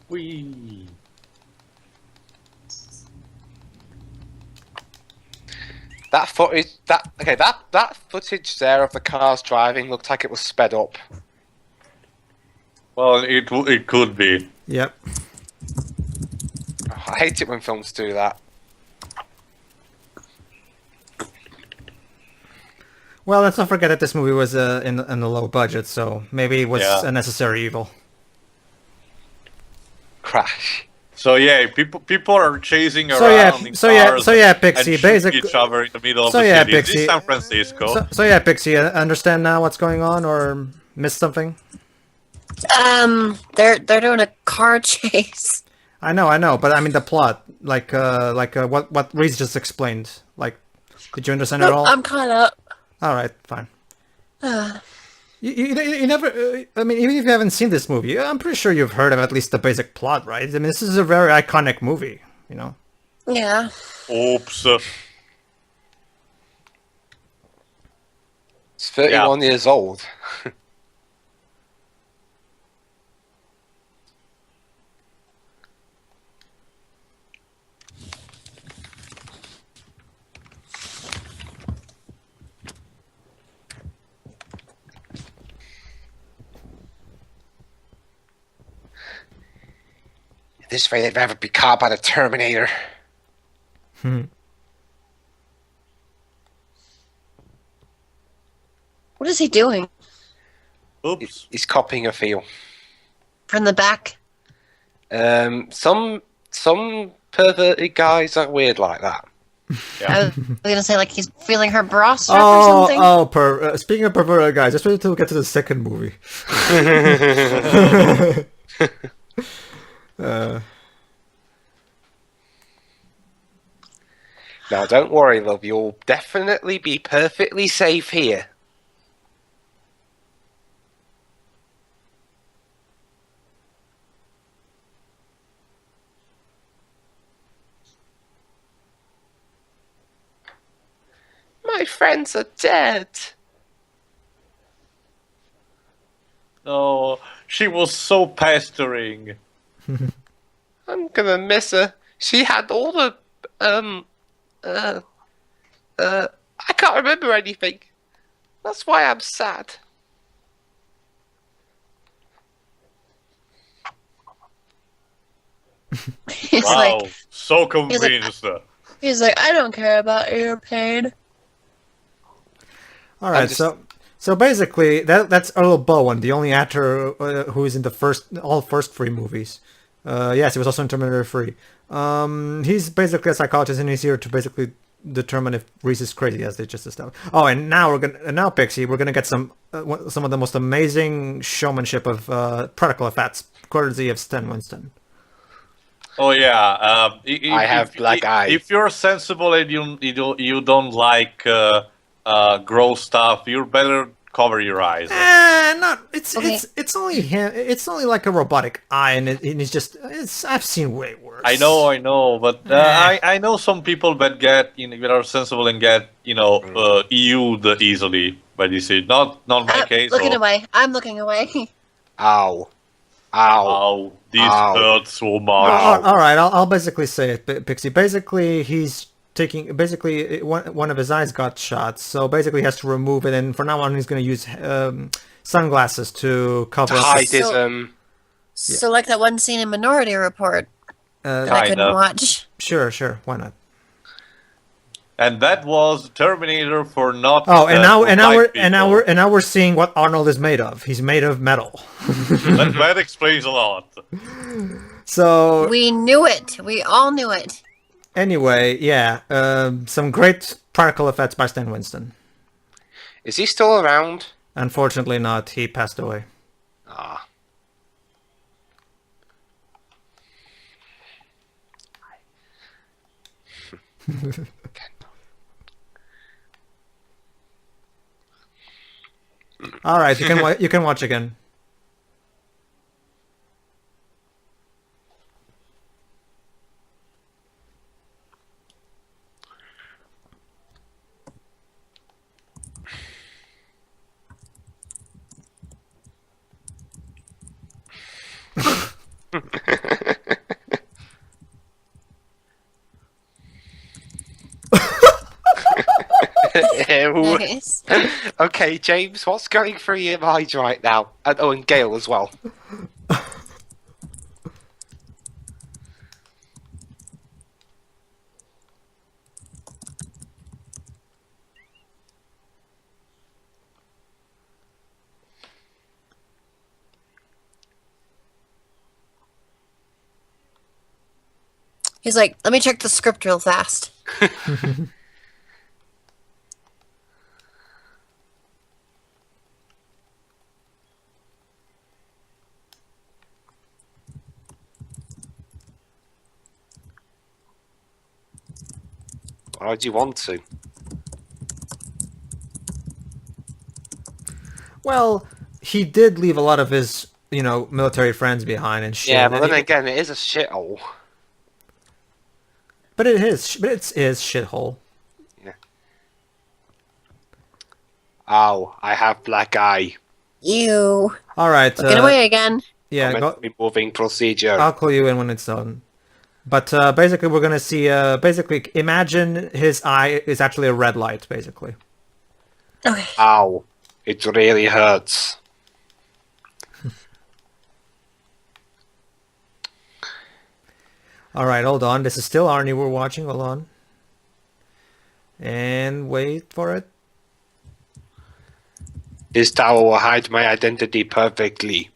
Whee. That footage, that footage there of the cars driving looked like it was sped up. Well, it could be. Yep. I hate it when films do that. Well, let's not forget that this movie was in a low budget, so maybe it was Yeah. a necessary evil. Crash. So yeah, people are chasing So around in cars Pixie, and shooting basically. each other in the middle of So the yeah, city. This is Pixie. San Francisco. So yeah, Pixie. Understand now what's going on, or missed something? They're doing a car chase. I know, but I mean the plot, what Reese just explained. Like, did you understand it all? I'm caught up. All right, fine. You never. I mean, even if you haven't seen this movie, I'm pretty sure you've heard of at least the basic plot, right? I mean, this is a very iconic movie. You know. Yeah. Oops. It's 31 years old. At this rate, I'd rather be caught by the Terminator. What is he doing? Oops. He's copying a feel. From the back? Some perverted guys are weird like that. I was gonna say, like, he's feeling her bra strap or something. Speaking of perverted guys, just wait till we get to the second movie. Now, don't worry, love. You'll definitely be perfectly safe here. My friends are dead. No, she was so pestering. I'm gonna miss her. She had all the I can't remember anything. That's why I'm sad. He's Wow, like, so convinced. I don't care about your pain. All right, so basically that's Earl Bowen, the only actor who is in the all first three movies. Yes, he was also in Terminator 3. He's basically a psychologist, and he's here to basically determine if Reese is crazy, as they just established. Oh, and now Pixie, we're gonna get some of the most amazing showmanship of practical effects, courtesy of Stan Winston. Oh yeah, I have black eyes. If you're sensible and you don't like gross stuff, you better cover your eyes. It's only him. It's only like a robotic eye, and he's just. I've seen way worse. I know, but I know some people that that are sensible and get EU'd easily by this. Not my case. Looking away. I'm looking away. Ow. Ow, this hurts so much. All right, I'll basically say it, Pixie. Basically, he's taking. Basically, one of his eyes got shot, so basically he has to remove it, and from now on he's going to use sunglasses to cover up. Hide his So like that one scene in Minority Report that I couldn't Kinda. watch. Sure, why not? And that was Terminator for not. Oh, and for now we're seeing what Arnold is made of. He's made of metal. that explains a lot. So We knew it. We all knew it. anyway, yeah, some great practical effects by Stan Winston. Is he still around? Unfortunately, not. He passed away. Ah. All right, you can watch again. Ew. Nice. Okay, James, what's going through your mind right now? And Gail as well. He's like, let me check the script real fast. Why do you want to? Well, he did leave a lot of his, military friends behind and shit. Yeah, but and then again, it is a shithole. But it's his shithole. Yeah. Ow, I have black eye. Ew. All right. Get away again. Yeah, go, Removing procedure. I'll call you in when it's done. But basically, we're gonna see. Basically, imagine his eye is actually a red light. Basically. Okay. Ow, it really hurts. All right, hold on. This is still Arnie we're watching. Hold on. And wait for it. This tower will hide my identity perfectly.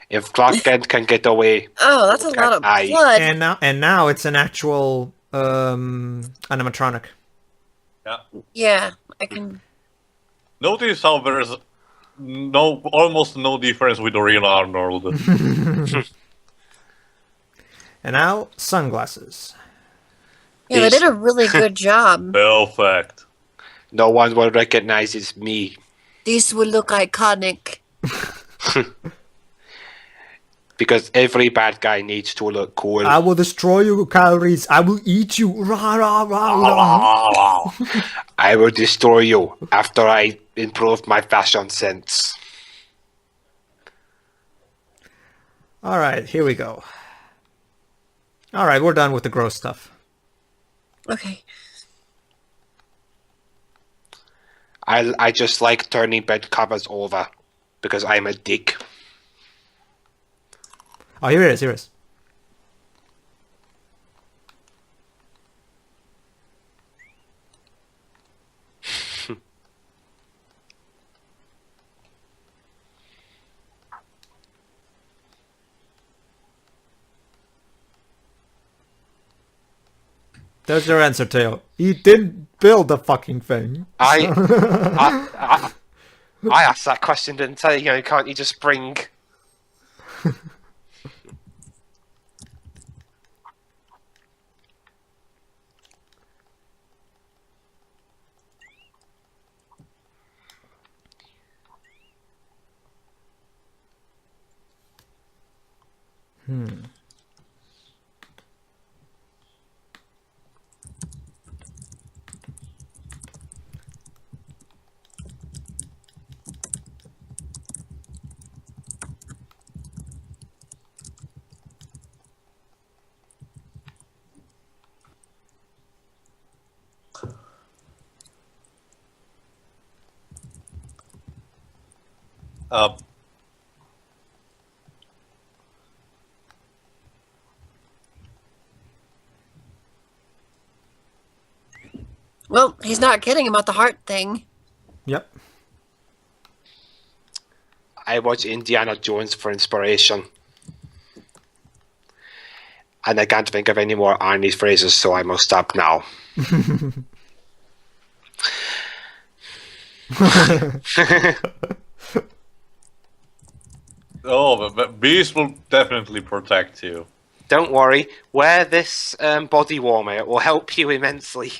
If Clark Kent can get away, Oh, that's a lot of Eye. blood. And now it's an actual animatronic. Yeah. Yeah, I can. Notice how there's almost no difference with the real Arnold. And now sunglasses. Yeah, they did a really good job. Perfect. no one will recognize it's me. These will look iconic. Because every bad guy needs to look cool. I will destroy your calories. I will eat you. Rah, rah, rah, rah. I will destroy you after I improve my fashion sense. All right, here we go. All right, we're done with the gross stuff. Okay. I just like turning bed covers over because I'm a dick. Oh, here it is. Here it is. There's your answer, Tail. He didn't build the fucking thing. I asked that question, didn't I? Can't you just bring... Uh, Well, he's not kidding about the heart thing. Yep. I watch Indiana Jones for inspiration. And I can't think of any more Arnie's phrases, so I must stop now. but Beast will definitely protect you. Don't worry, wear this body warmer. It will help you immensely.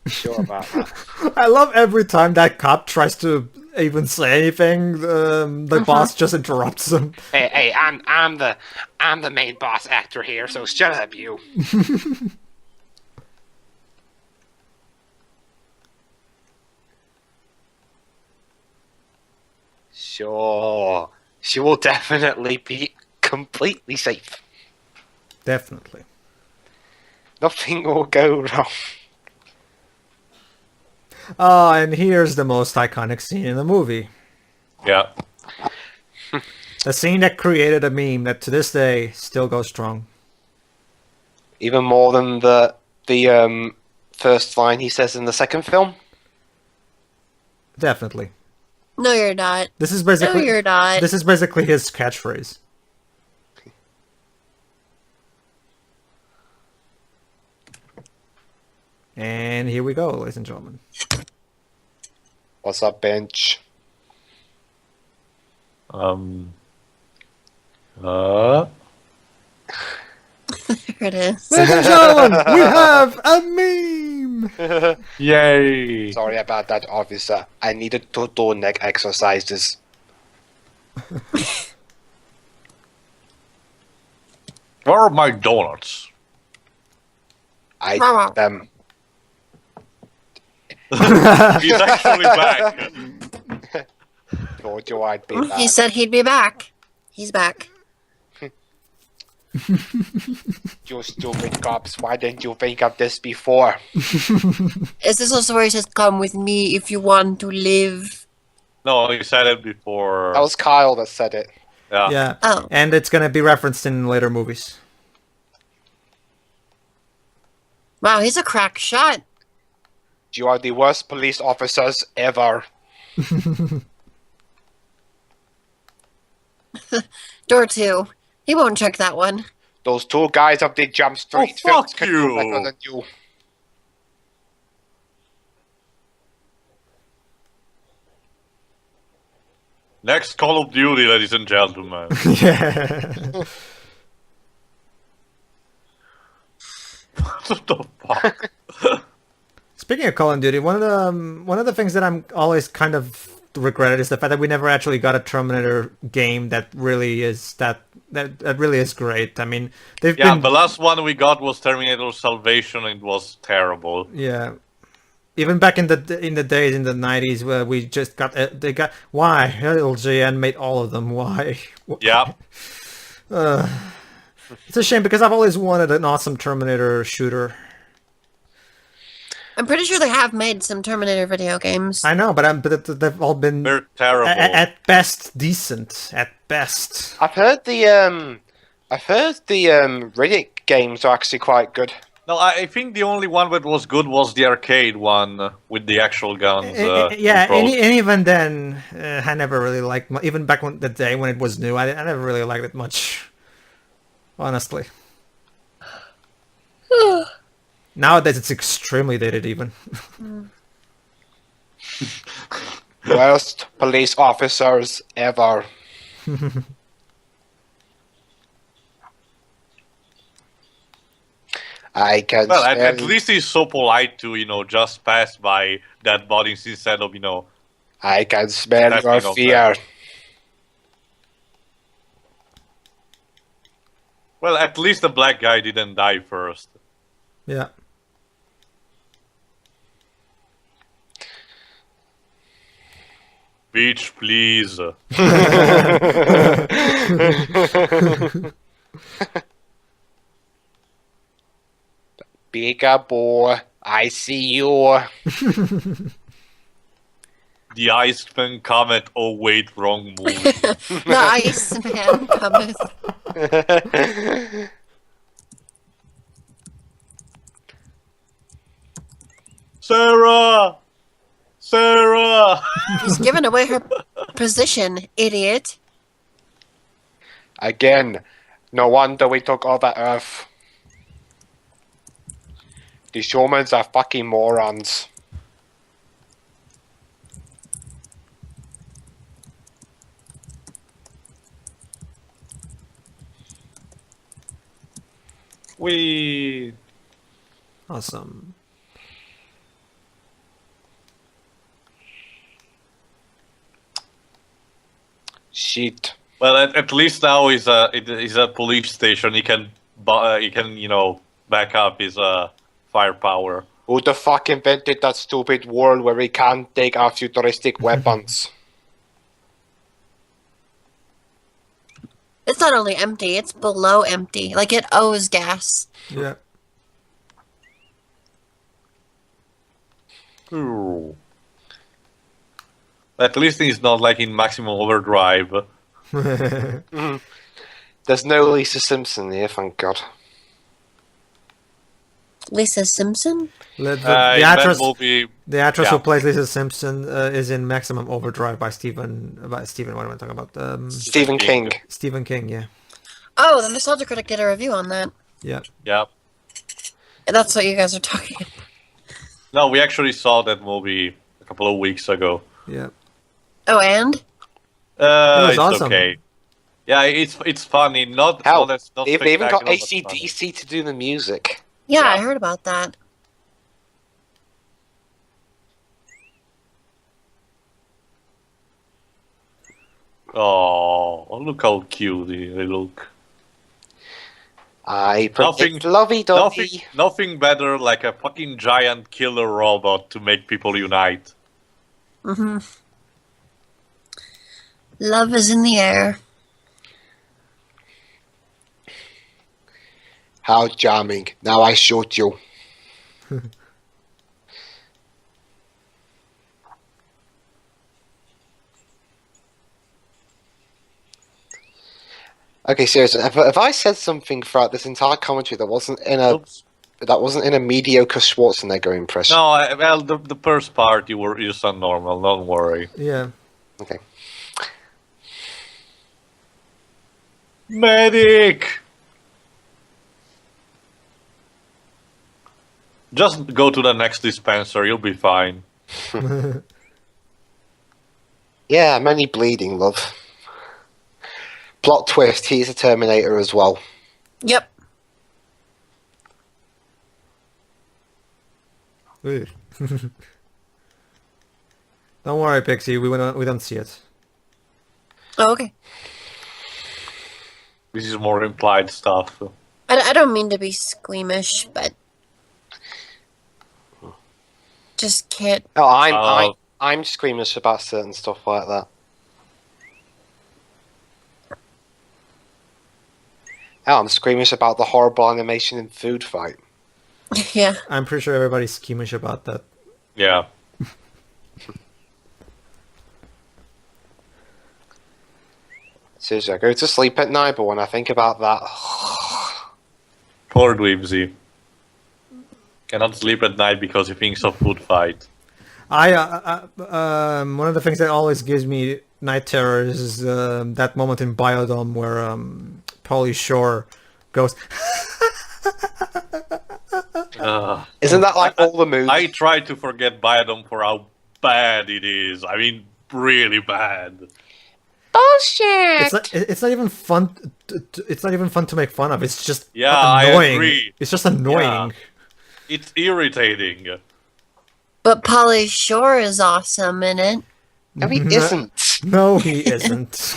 Sure about that. I love every time that cop tries to even say anything, the boss just interrupts him. Hey, I'm the main boss actor here, so shut up, you. Sure, she will definitely be completely safe. Definitely. Nothing will go wrong. Oh, and here's the most iconic scene in the movie. Yeah. The scene that created a meme that to this day still goes strong. Even more than the the first line he says in the second film? Definitely. No, you're not. This is No, basically you're not. this is basically his catchphrase. And here we go, ladies and gentlemen. What's up, bench? There it is. Ladies and gentlemen, we have a meme! Yay! Sorry about that, officer. I needed to do neck exercises. Where are my donuts? I Mama. them. He's actually back. Told you I'd be back. He said he'd be back. He's back. You stupid cops, why didn't you think of this before? Is this also where he says, "Come with me if you want to live"? No, you said it before. That was Kyle that said it. Yeah. Yeah. Oh. And it's gonna be referenced in later movies. Wow, he's a crack shot. You are the worst police officers ever. Door 2. He won't check that one. Those two guys up the jump street Oh, fuck can do you. better than you. Next Call of Duty, ladies and gentlemen. Yeah. What the fuck? Speaking of Call of Duty, one of the things that I'm always kind of regretted is the fact that we never actually got a Terminator game that really is that really is great. I mean, they've Yeah, been the last one we got was Terminator Salvation, and it was terrible. yeah. Even back in the days in the 90s where we just got they got why LGN made all of them why Yeah. It's a shame because I've always wanted an awesome Terminator shooter. I'm pretty sure they have made some Terminator video games. I know, but they've all been They're terrible. at best decent. At best. I've heard the Riddick games are actually quite good. No, I think the only one that was good was the arcade one with the actual guns. Yeah, controls. and even then, I never really liked. Even back when the day when it was new, I never really liked it much. Honestly. Nowadays, it's extremely dated. Even. Worst police officers ever. I can Well, at smell, least he's so polite to, just pass by dead bodies instead of, I can smell That's your not fear. bad. Well, at least the black guy didn't die first. Yeah. Beach, please. Bigger boy, I see you. The Iceman comment, oh wait, wrong movie. The Iceman cometh. Sarah! Sarah! He's given away her position, idiot. Again, no wonder we took over Earth. The humans are fucking morons. We... Awesome. Shit. Well, at least now he's a police station. He can back up his firepower. Who the fuck invented that stupid world where we can't take our futuristic weapons? It's not only empty, it's below empty. Like, it owes gas. Yeah. Ooh. At least he's not like in maximum overdrive. There's no Lisa Simpson here, thank God. Lisa Simpson? The in that actress, movie, the actress yeah. who plays Lisa Simpson is in Maximum Overdrive by Stephen. What am I talking about? Stephen King. Stephen King. Yeah. Oh, the Nostalgia Critic did a review on that. Yeah. Yeah. That's what you guys are talking about. No, we actually saw that movie a couple of weeks ago. Yeah. Oh, and? It was It's awesome. okay. Yeah, it's funny. Not Hell, not they even got spectacular, but funny. AC/DC to do the music. Yeah, Yeah. I heard about that. Oh, look how cute they look. I Nothing- predict lovey-dovey. Nothing better like a fucking giant killer robot to make people unite. Mm-hmm. Love is in the air. How charming. Now I shoot you. Okay, seriously. If I said something throughout this entire commentary that wasn't in a Oops. mediocre Schwarzenegger impression? No, well, the first part you sound normal. Don't worry. Yeah. Okay. Medic! Just go to the next dispenser, you'll be fine. Yeah, many bleeding, love. Plot twist, he's a Terminator as well. Yep. Weird. Don't worry, Pixie. We don't see it. Oh, okay. This is more implied stuff. I don't mean to be squeamish, but just can't. Oh, Oh. I'm squeamish about certain stuff like that. Oh, I'm squeamish about the horrible animation in Food Fight. Yeah. I'm pretty sure everybody's squeamish about that. Yeah. Seriously, I go to sleep at night, but when I think about that, Poor Dweebsy. Cannot sleep at night because he thinks of Food Fight. One of the things that always gives me night terrors is that moment in Biodome where Pauly Shore goes. isn't that like all the movies? I try to forget Biodome for how bad it is. I mean, really bad. Bullshit! It's not even fun. It's not even fun to make fun of. It's just Yeah, I annoying. agree. It's just annoying. It's irritating. But Polly Shore is awesome in it. No, he isn't. No, he isn't.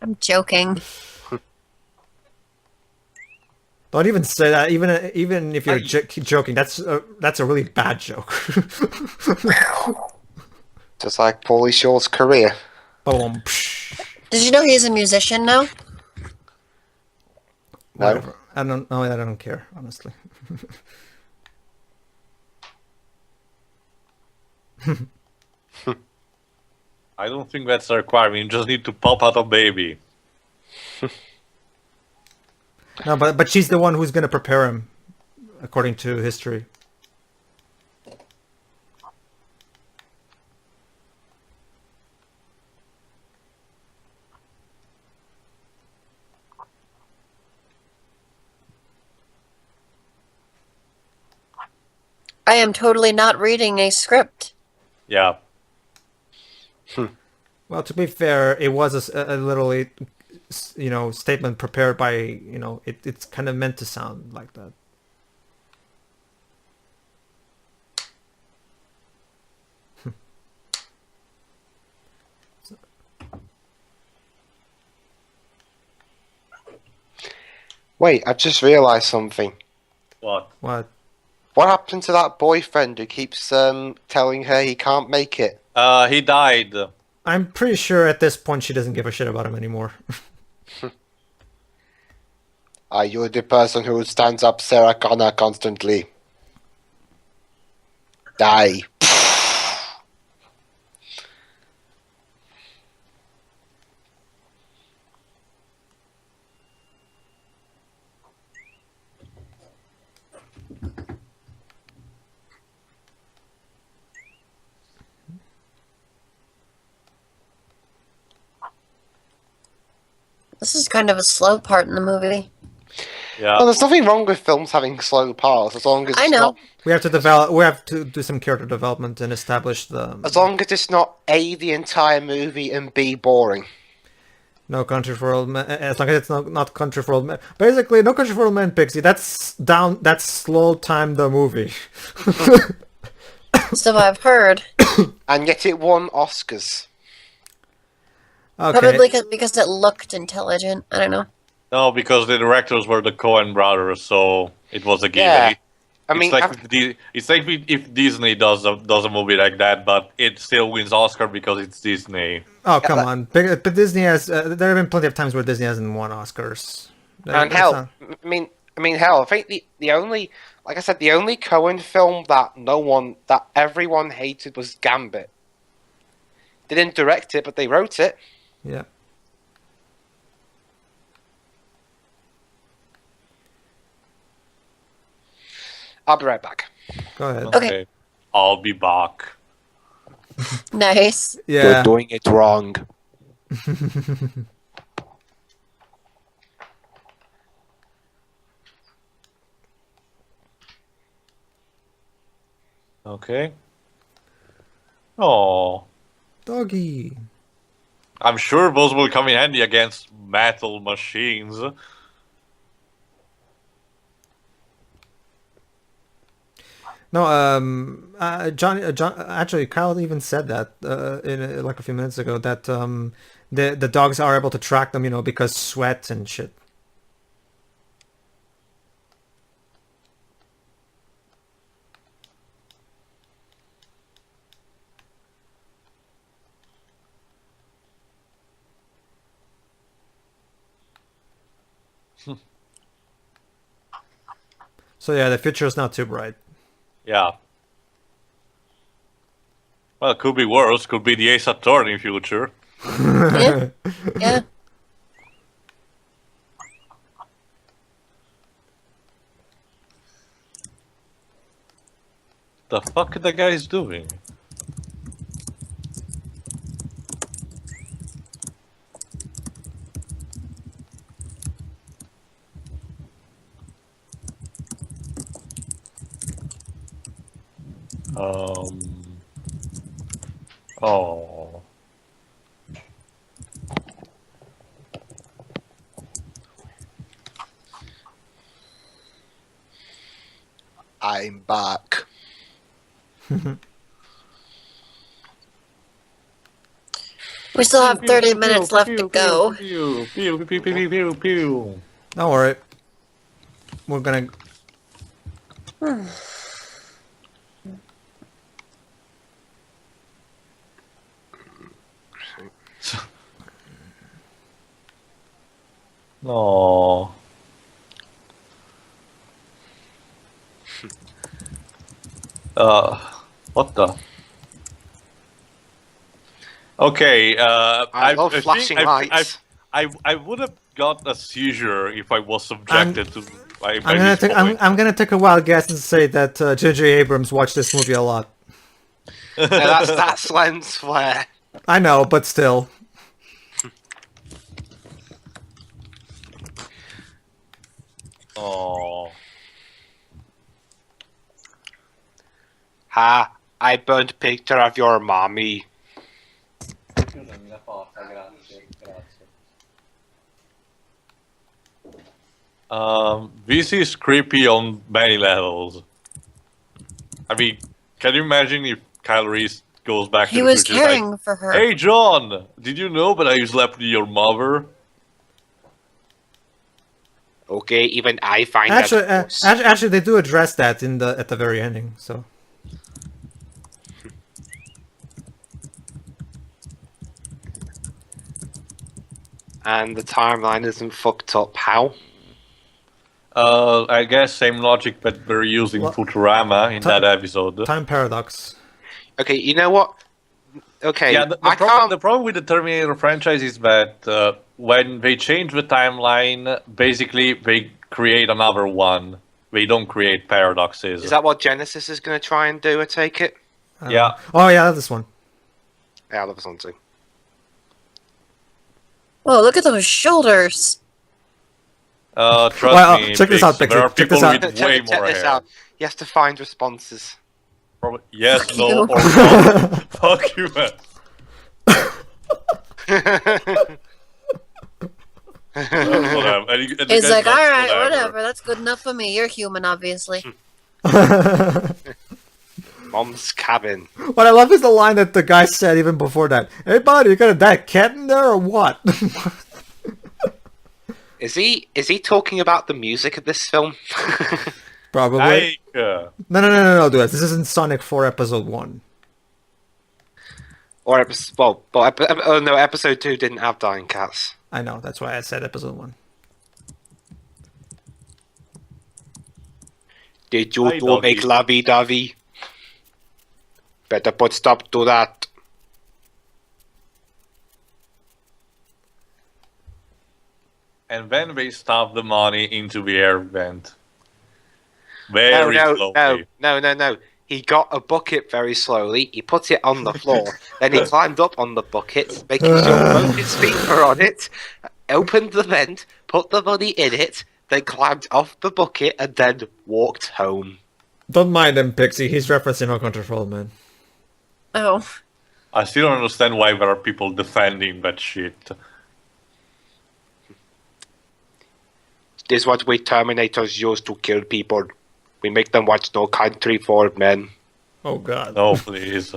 I'm joking. Don't even say that. Even if you're joking, that's a really bad joke. Just like Pauly Shore's career. Boom. Did you know he's a musician now? No. Whatever. I don't care, honestly. I don't think that's a requirement. You just need to pop out a baby. No, but she's the one who's gonna prepare him, according to history. I am totally not reading a script. Yeah. Well, to be fair, it was a literally, statement prepared by, it's kind of meant to sound like that. Wait, I've just realised something. What? What? What happened to that boyfriend who keeps telling her he can't make it? He died. I'm pretty sure at this point she doesn't give a shit about him anymore. Are you the person who stands up Sarah Connor constantly? Die. This is kind of a slow part in the movie. Yeah. Well, there's nothing wrong with films having slow parts as long as I it's know. not. We have to develop. We have to do some character development and establish the. As long as it's not A, the entire movie, and B, boring. No Country for Old Men. As long as it's not Country for Old Men. Basically, No Country for Old Men, Pixie. That's down. That's slow time the movie. So I've heard. And yet it won Oscars. Okay. Probably because it looked intelligent. I don't know. No, because the directors were the Coen brothers, so it was a given. Yeah. I mean, It's like if Disney does a movie like that, but it still wins Oscar because it's Disney. Oh come on! But Disney has. There have been plenty of times where Disney hasn't won Oscars. and hell, I mean, hell, I think the only, like I said, the only Coen film that everyone hated was Gambit. They didn't direct it, but they wrote it. Yeah. I'll be right back. Go ahead. Okay. I'll be back. Nice. Yeah. You're doing it wrong. Okay. Oh, Doggy. I'm sure those will come in handy against metal machines. No, John. Actually, Kyle even said that in like a few minutes ago that the dogs are able to track them, because sweat and shit. So yeah, the future is not too bright. Yeah. Well, it could be worse. Could be the Ace Attorney future. Yeah. Yeah. The fuck are the guys doing? Oh. I'm back. We still have 30 minutes left to go. Pew, pew, pew, pew, pew, pew, pew. Don't worry. We're gonna. No. What the? Okay, I love think flashing lights. I would have got a seizure if I was subjected to. I'm gonna take a wild guess and say that J.J. Abrams watched this movie a lot. Now that's lens flare. I know, but still. Oh. Ha! I burnt a picture of your mommy. This is creepy on many levels. I mean, can you imagine if Kyle Reese goes back He to the was future, like, caring for her. hey John, did you know that I slept with your mother? Okay, even I find Actually, that. actually, they do address that at the very ending. So. And the timeline isn't fucked up. How? I guess same logic that we're using Futurama in that episode. Time paradox. Okay, you know what? Okay, Yeah, the problem with the Terminator franchise is that when they change the timeline, basically they create another one. They don't create paradoxes. Is that what Genesis is going to try and do? I take it. Yeah. Oh yeah, this one. Yeah, I love this one too. Whoa, look at those shoulders. Trust Well, me, check this out, Pixy, there are Pixie. Check people this out. with way more this hair. out. He has to find responses. Probably, yes, Fuck no, you. or no. Fuck you, man. Whatever. He's like, alright, whatever. That's good enough for me. You're human, obviously. Mom's cabin. What I love is the line that the guy said even before that. Hey, buddy, you got a dead cat in there or what? Is he talking about the music of this film? Probably. Like, No, dude. This isn't Sonic 4 Episode 1. Or episode 2 didn't have dying cats. I know, that's why I said Episode 1. Did you Hi, do doggy. make lovey-dovey? Better put stop to that. and then they stuff the money into the air vent. Very slowly. No. He got a bucket very slowly. He put it on the floor. Then he climbed up on the bucket, making sure both his feet were on it. Opened the vent, put the money in it, then climbed off the bucket, and then walked home. Don't mind him, Pixie. He's referencing No Control, man. Oh. I still don't understand why there are people defending that shit. This is what we Terminators use to kill people. We make them watch No Country for Men. Oh god. No, please.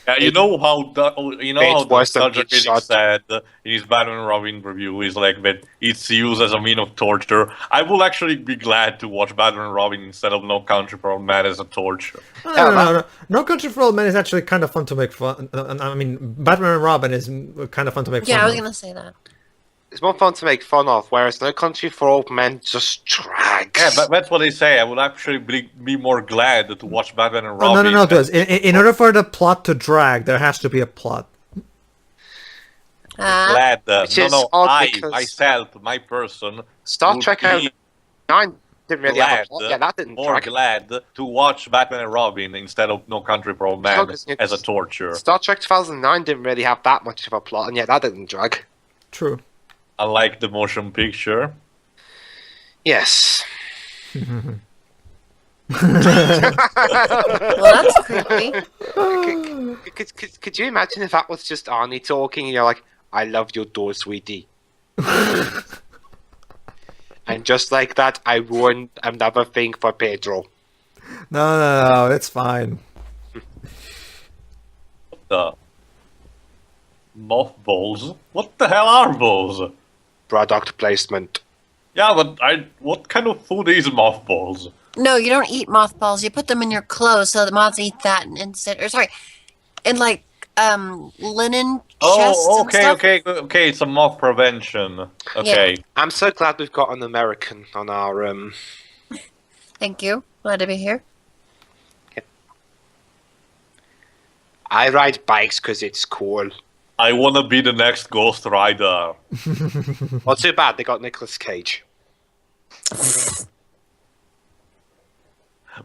Yeah, you know how It's worse than Nostalgia get Critic shot. said in his Batman and Robin review is like that it's used as a mean of torture. I will actually be glad to watch Batman and Robin instead of No Country for Old Men as a torture. No. No Country for Old Men is actually kind of fun to make fun. I mean, Batman and Robin is kind of fun to make fun Yeah, I was of. gonna say that. It's more fun to make fun of, whereas No Country for Old Men just drags. Yeah, but that's what they say. I would actually be more glad to watch Batman and Oh, Robin. no, dude. In order for the plot to drag, there has to be a plot. Glad. Which is odd because- myself, my person, Star would Trek be 09 didn't really have a glad, plot. Yeah, that didn't more drag. glad to watch Batman and Robin instead of No Country for Old Men Because it's- as a torture. Star Trek 2009 didn't really have that much of a plot, and yet that didn't drag. True. Unlike the motion picture. Yes. Well, that's creepy. Could you imagine if that was just Arnie talking and you're like, I love your door, sweetie. And just like that, I ruined another thing for Pedro. No, it's fine. The mothballs? What the hell are those? Product placement. Yeah, but what kind of food is mothballs? No, you don't eat mothballs. You put them in your clothes so the moths eat that instead. Or sorry, in like linen chests. Oh, and stuff. okay. It's a moth prevention. Okay. I'm so glad we've got an American on our Thank you. Glad to be here. I ride bikes because it's cool. I wanna be the next Ghost Rider. Well, too bad they got Nicolas Cage.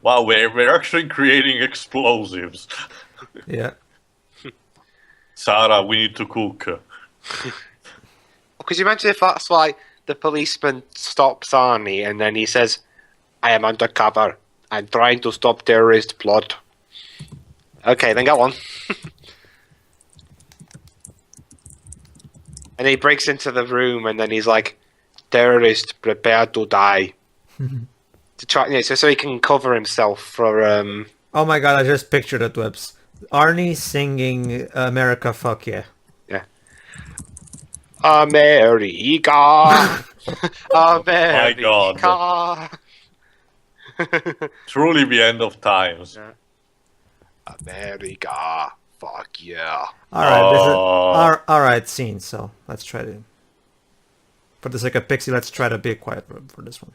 Wow, we're actually creating explosives. Yeah. Sarah, we need to cook. Could you imagine if that's why the policeman stops Arnie and then he says, I am undercover. I'm trying to stop terrorist plot. Okay, then go on. And he breaks into the room and then he's like, terrorist, prepare to die. To try, yeah, so he can cover himself for Oh my god, I just pictured it, Whips. Arnie singing America Fuck Yeah. America. America. God. Truly the end of times. America. Fuck yeah. Alright, alright, scene, so let's try to... For the sake of Pixie, let's try to be quiet for this one.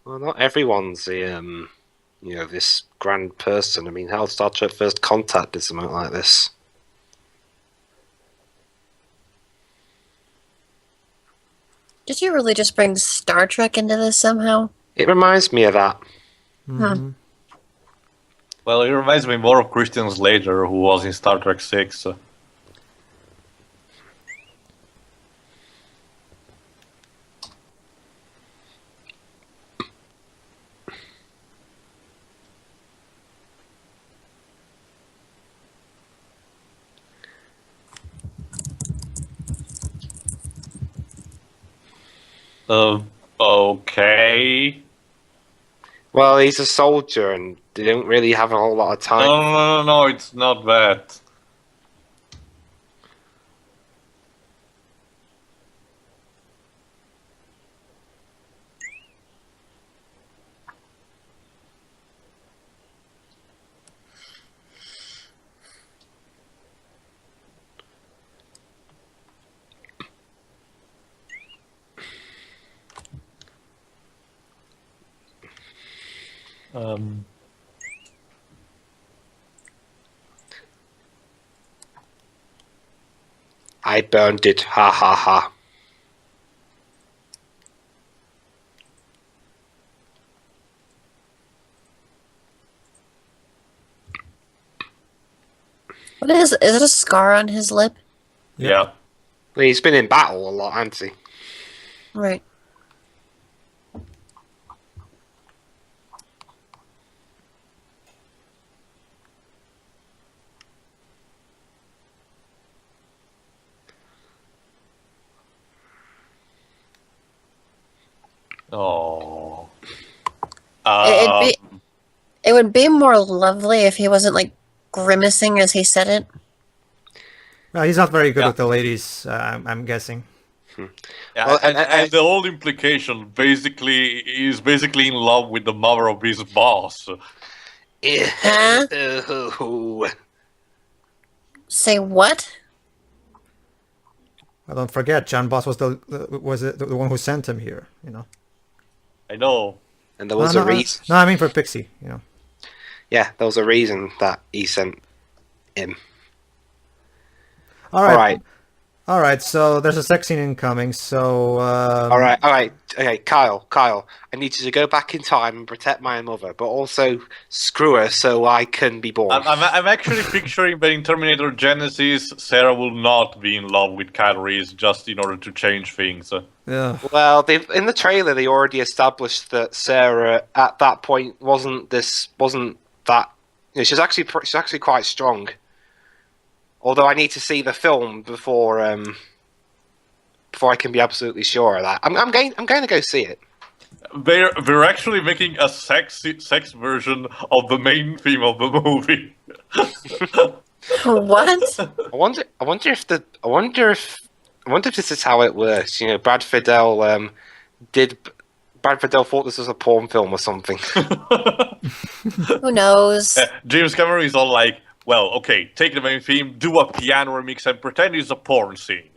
Well, not everyone's this grand person. I mean, hell, Star Trek First Contact did something like this. Did you really just bring Star Trek into this somehow? It reminds me of that. Mhm. Well, it reminds me more of Christian Slater, who was in Star Trek 6. Okay. Well, he's a soldier, and they don't really have a whole lot of time. No, it's not that. I burned it. Ha ha ha. What is it a scar on his lip? Yeah. Well, he's been in battle a lot, hasn't he? Right. Oh. It would be more lovely if he wasn't like grimacing as he said it. Well, he's not very good Yeah. with the ladies, I'm guessing. Yeah, Well, and the whole implication basically is in love with the mother of his boss. Huh? Ooh. Say what? Well, don't forget, John Boss was the one who sent him here. You know. I know. And there was a reason. No, I mean for Pixy. You know. Yeah, there was a reason that he sent him. All right. All right. All right. So there's a sex scene incoming. So. All right. Okay, Kyle. I need you to go back in time and protect my mother, but also screw her so I can be born. I'm actually picturing that in Terminator Genesis, Sarah will not be in love with Kyle Reese just in order to change things. Yeah. Well, in the trailer they already established that Sarah at that point wasn't that. You know, she's actually quite strong. Although I need to see the film before I can be absolutely sure of that. I'm going to go see it. They're actually making a sex version of the main theme of the movie. What? I wonder if this is how it works. You know, Brad Fiedel thought this was a porn film or something. Who knows? James Cameron is all like, well, okay, take the main theme, do a piano remix, and pretend it's a porn scene.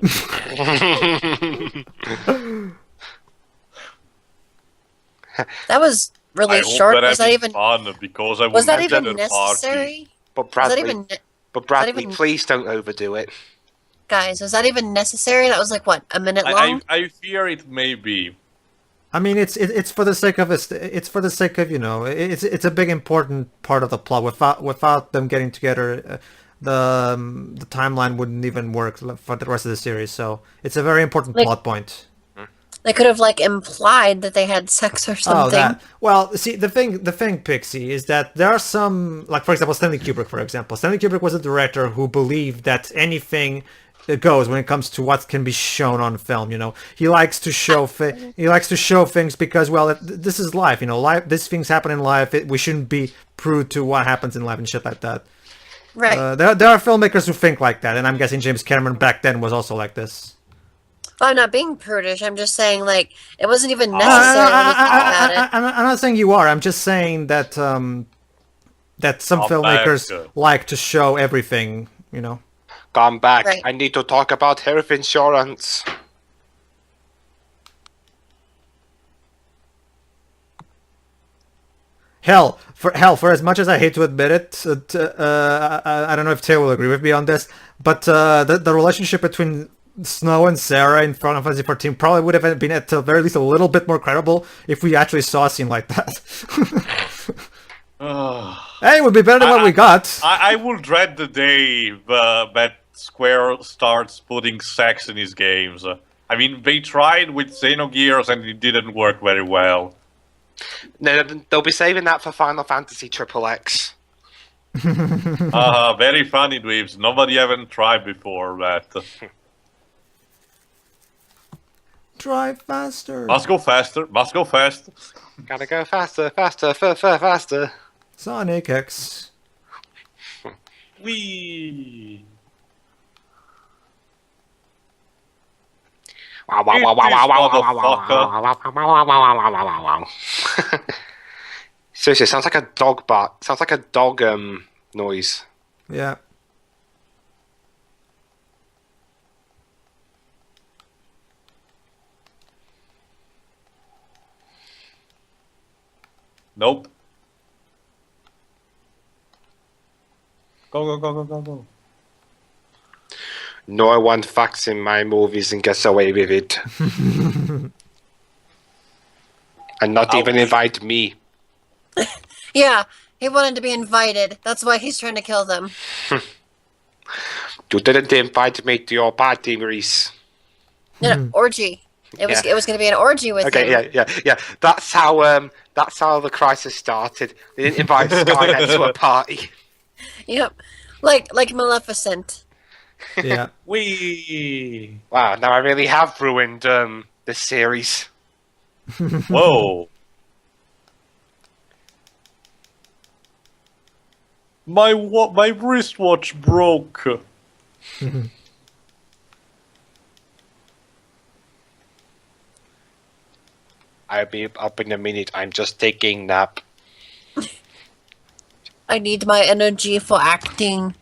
That was really I hope short. that Was that even fun because I was that will even attend a necessary? But Was that Bradley, even even- please don't overdo it. guys? Was that even necessary? That was like what, a minute long? I fear it may be. I mean, it's for the sake of it's for the sake of, you know, it's a big important part of the plot. Without them getting together, the timeline wouldn't even work for the rest of the series. So it's a very important Like- plot point. They could have like implied that they had sex or Oh, something. that. Well, see, the thing, Pixie, is that there are some, like for example, Stanley Kubrick. For example, Stanley Kubrick was a director who believed that anything goes when it comes to what can be shown on film. You know, he likes to show things because, well, this is life. You know, life. These things happen in life. We shouldn't be prude to what happens in life and shit like that. Right. There are filmmakers who think like that, and I'm guessing James Cameron back then was also like this. Well, I'm not being prudish. I'm just saying, like, it wasn't even necessary when you think about it. I'm not saying you are. I'm just saying that that some Not filmmakers bad. like to show everything. You know. Come back. Right. I need to talk about health insurance. For as much as I hate to admit it, I don't know if Tay will agree with me on this, but the relationship between Snow and Sarah in Final Fantasy 14 probably would have been at the very least a little bit more credible if we actually saw a scene like that. Hey, it would be better than what we got. I will dread the day that Square starts putting sex in his games. I mean, they tried with Xenogears and it didn't work very well. No, they'll be saving that for Final Fantasy XXX. Very funny, dweebs. Nobody ever tried before that. Drive faster. Must go faster. Must go fast. Gotta go faster, faster, faster. Sonic X. Wee. Wow, wow, It wow, wow, is, wow, wow, motherfucker. Seriously, it sounds like a dog bark. Sounds like a dog noise. Yeah. Nope. Go, go, go, go, go, go. No one fucks in my movies and gets away with it. And not even invite me. Yeah, he wanted to be invited. That's why he's trying to kill them. You didn't invite me to your party, Reese. No, orgy. It was Yeah. going to be an orgy with Okay, him. yeah. That's how the crisis started. They didn't invite Skynet to a party. Yep. Like Maleficent. Yeah. Wee. Wow, now I really have ruined this series. Whoa. My wristwatch broke. I'll be up in a minute. I'm just taking nap. I need my energy for acting.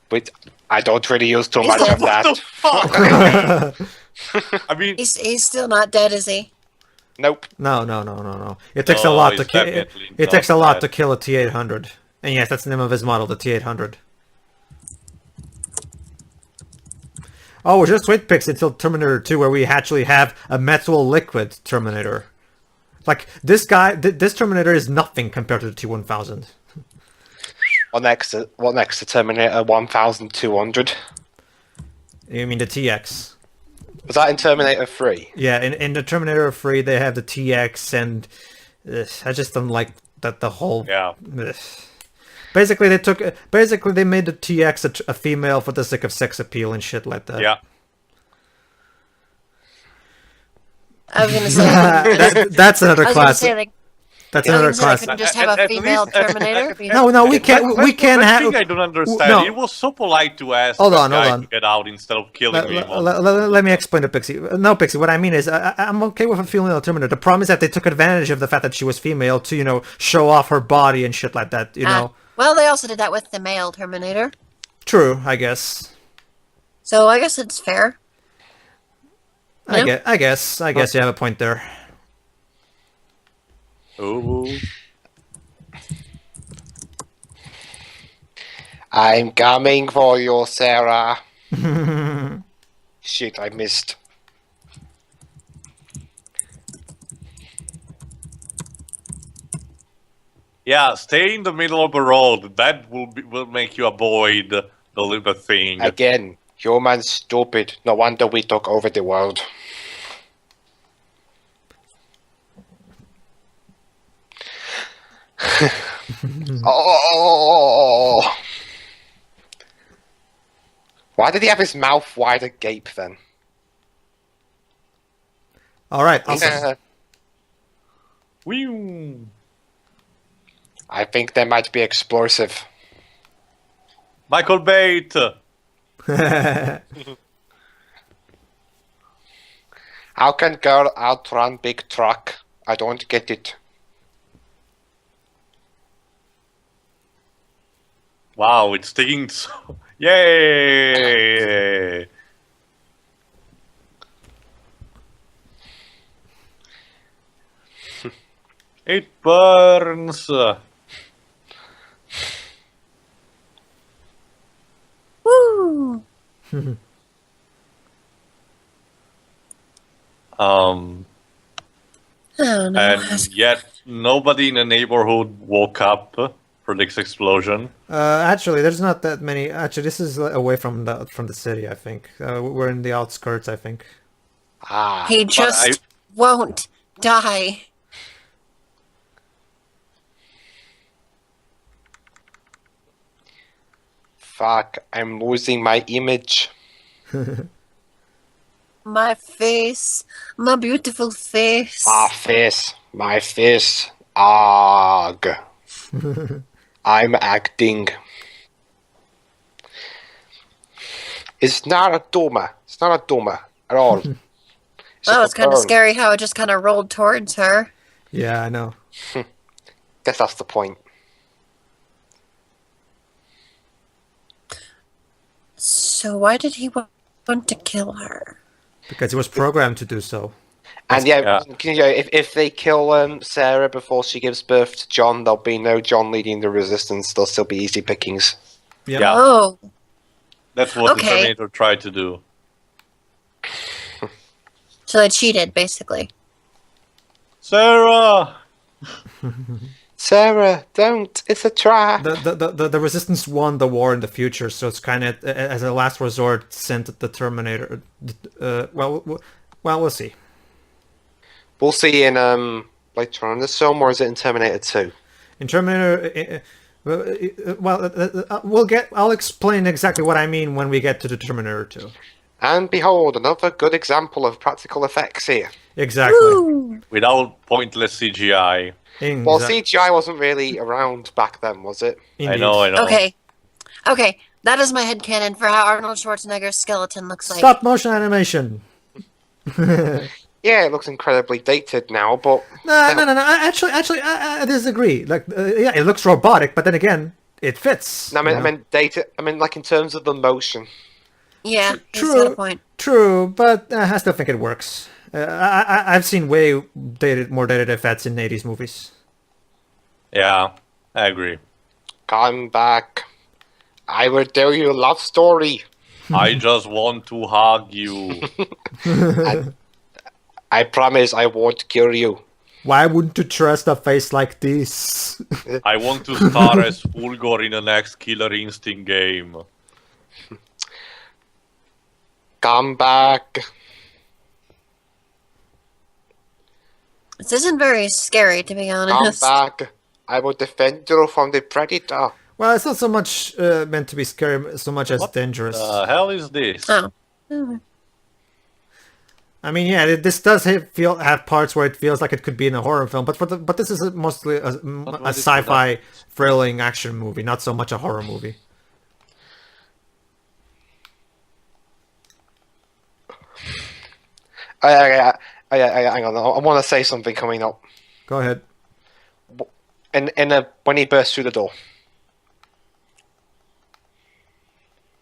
But I don't really use too He's much dead. of that. I mean, He's still not dead, is he? Nope. No. It takes a No, lot he's to kill. definitely It takes a not lot dead. to kill a T800. And yes, that's the name of his model, the T800. Oh, just wait, Pixy, until Terminator 2, where we actually have a metal liquid Terminator. Like this guy, this Terminator is nothing compared to the T1000. What next to Terminator 1200? You mean the TX? Was that in Terminator 3? Yeah, in the Terminator 3, they have the TX, and I just don't like that the whole. yeah. Basically, they made the TX a female for the sake of sex appeal and shit like that. Yeah. I was gonna say. That's another I was gonna class. say like. That's I was another gonna say, class. couldn't just have a At female least- Terminator. No, we can That have. thing I don't understand. No. It was so polite to ask Hold that on, hold guy on. to get out instead of killing me. Let me explain to Pixie. No, Pixie, what I mean is I'm okay with a female Terminator. The problem is that they took advantage of the fact that she was female to, show off her body and shit like that, Well, they also did that with the male Terminator. True, I guess. So I guess it's fair. Yeah. I guess you have a point there. Ooh. I'm coming for you, Sarah. Shit, I missed. Yeah, stay in the middle of the road. That will make you avoid the little thing. Again, humans stupid. No wonder we took over the world. Oh! Why did he have his mouth wide agape then? All right, awesome. Whew. I think they might be explosive. Michael Bate. How can girl outrun big truck? I don't get it. Wow, it's taking so. Yay! It burns. Woo! Um, Oh no. and yet nobody in the neighborhood woke up for this explosion. Actually, there's not that many. Actually, this is away from the city. I think we're in the outskirts. I think. Ah, He just won't die. fuck! I'm losing my image. My face, my beautiful face. My face. Ugh. I'm acting. It's not a doma. It's not a doma at all. Oh, it's kind of burn. scary how it just kind of rolled towards her. Yeah, I know. Guess that's the point. So why did he want to kill her? Because he was programmed to do so. And if they kill Sarah before she gives birth to John, there'll be no John leading the resistance. There'll still be easy pickings. Yeah. Yeah. Oh, That's what the Okay. Terminator tried to do. so they cheated, basically. Sarah! Sarah, don't! It's a trap. The resistance won the war in the future, so it's kind of as a last resort sent the Terminator. We'll see. We'll see in later on in this film, or is it in Terminator 2? In Terminator, we'll get. I'll explain exactly what I mean when we get to the Terminator 2. And behold, another good example of practical effects here. Exactly. Woo! Without pointless CGI. Well, CGI wasn't really around back then, was it? I know. Okay. That is my headcanon for how Arnold Schwarzenegger's skeleton looks like. Stop motion animation. Yeah, it looks incredibly dated now, but No. Actually, I disagree. Like, yeah, it looks robotic, but then again, it fits. I meant dated. I mean, like in terms of the motion. Yeah, he's got a point. True, but I still think it works. I've seen way more dated effects in 80s movies. Yeah, I agree. Come back. I will tell you a love story. I just want to hug you. I promise I won't kill you. Why wouldn't you trust a face like this? I want to star as Fulgor in the next Killer Instinct game. Come back. This isn't very scary, to be Come honest. back. I will defend you from the predator. Well, it's not so much meant to be scary, so much as dangerous. The hell is this? Oh. I mean, yeah, this does have parts where it feels like it could be in a horror film, but this is mostly a sci-fi thrilling action movie, not so much a horror movie. Hang on. I want to say something coming up. Go ahead. When he burst through the door.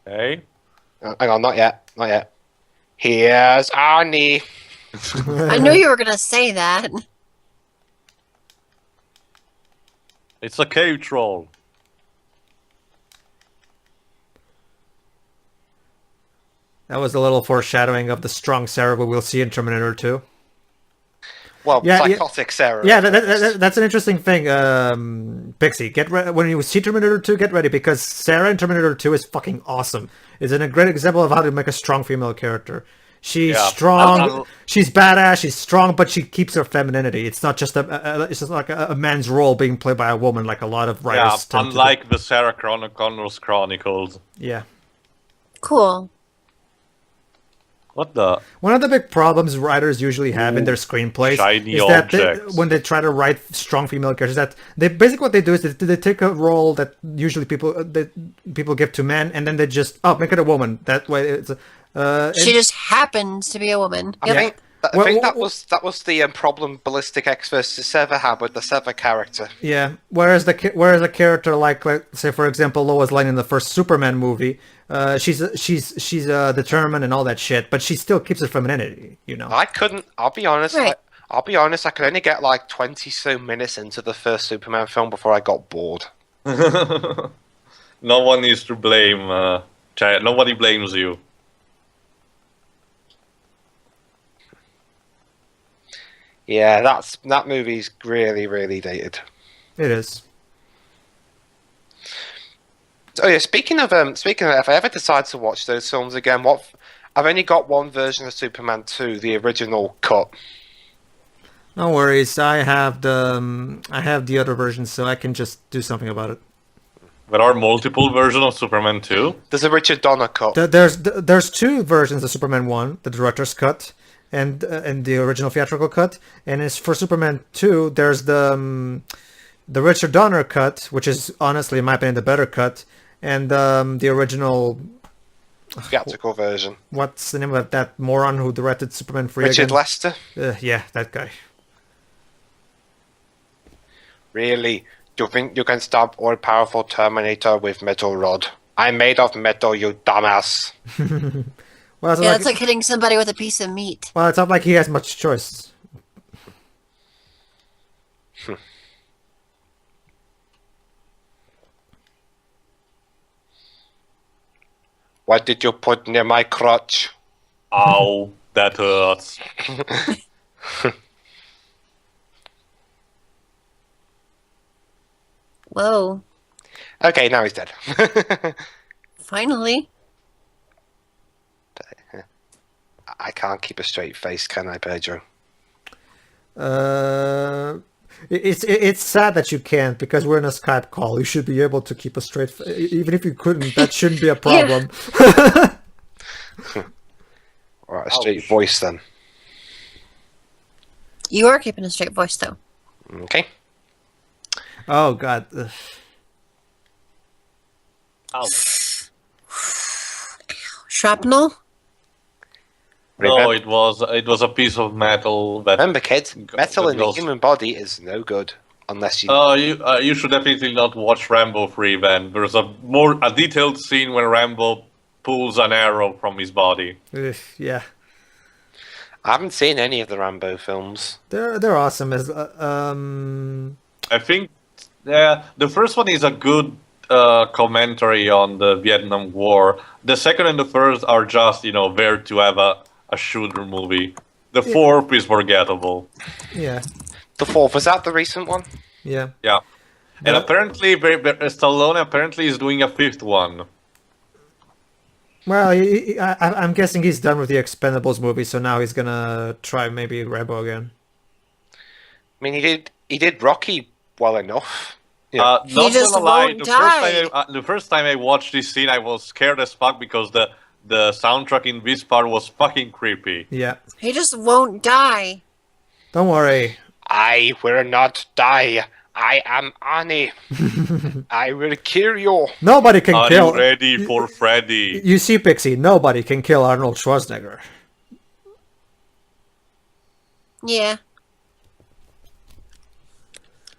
Hey? Hang on, not yet. Here's Arnie. I knew you were going to say that. It's a cave troll. That was a little foreshadowing of the strong Sarah we'll see in Terminator 2. Well, Yeah, psychotic Sarah. Yeah, that's an interesting thing. Pixy, when you see Terminator 2, get ready, because Sarah in Terminator 2 is fucking awesome. It's a great example of how to make a strong female character. She's strong, she's badass, she's strong, but she keeps her femininity. It's not just it's just like a man's role being played by a woman, like a lot of writers tend to do. Unlike the Sarah Connors Chronicles. Yeah. Cool. What the? One of the big problems writers usually have in their screenplays shiny is that objects. when they try to write strong female characters, that they basically what they do is they take a role that usually people give to men, and then they just make it a woman. That way, it's She just happens to be a woman. I Yep. think that was the problem Ballistic X versus Sever had with the Sever character. yeah. Whereas a character like say for example Lois Lane in the first Superman movie, she's determined and all that shit, but she still keeps her femininity. You know. I'll be honest. Right. I'll be honest. I could only get like 20 so minutes into the first Superman film before I got bored. No one is to blame. Nobody blames you. Yeah, that movie's really, really dated. It is. Oh yeah, speaking of, if I ever decide to watch those films again, I've only got one version of Superman 2, the original cut. No worries. I have the other version, so I can just do something about it. There are multiple versions of Superman 2. There's a Richard Donner cut. There's two versions of Superman 1, the director's cut and the original theatrical cut, and as for Superman 2, there's the Richard Donner cut, which is honestly, in my opinion, the better cut, and the original. Theatrical version. What's the name of that moron who directed Superman 3 Richard again? Lester. Yeah, that guy. Really? Do you think you can stop all-powerful Terminator with metal rod? I'm made of metal, you dumbass. Well, it's Yeah, like, it's like hitting somebody with a piece of meat. well, it's not like he has much choice. What did you put near my crotch? Ow, that hurts. Whoa. Okay, now he's dead. Finally. I can't keep a straight face, can I, Pedro? It's sad that you can't, because we're in a Skype call. You should be able to keep a straight even if you couldn't, that shouldn't be a problem. Alright, a straight voice then. You are keeping a straight voice, though. Okay. Oh god. Ugh. Ow. Shrapnel? No, it was a piece of metal that. Remember, kids, metal that in the goes- human body is no good unless you. You should definitely not watch Rambo 3 then. There's a detailed scene where Rambo pulls an arrow from his body. Ugh, yeah. I haven't seen any of the Rambo films. They're awesome as I think the first one is a good commentary on the Vietnam War. The second and the first are just, there to have a shooter movie. The fourth is forgettable. yeah. The fourth, was that the recent one? Yeah. Yeah. And But- apparently, Stallone apparently is doing a fifth one. Well, I'm guessing he's done with the Expendables movie, so now he's gonna try maybe Rambo again. I mean, he did Rocky well enough. Not just gonna lie, won't die. the first time I watched this scene, I was scared as fuck because the soundtrack in this part was fucking creepy. Yeah. He just won't die. Don't worry. I will not die. I am Annie. I will kill you. Nobody can Are kill. you ready for Freddy? You see, Pixie, nobody can kill Arnold Schwarzenegger. Yeah.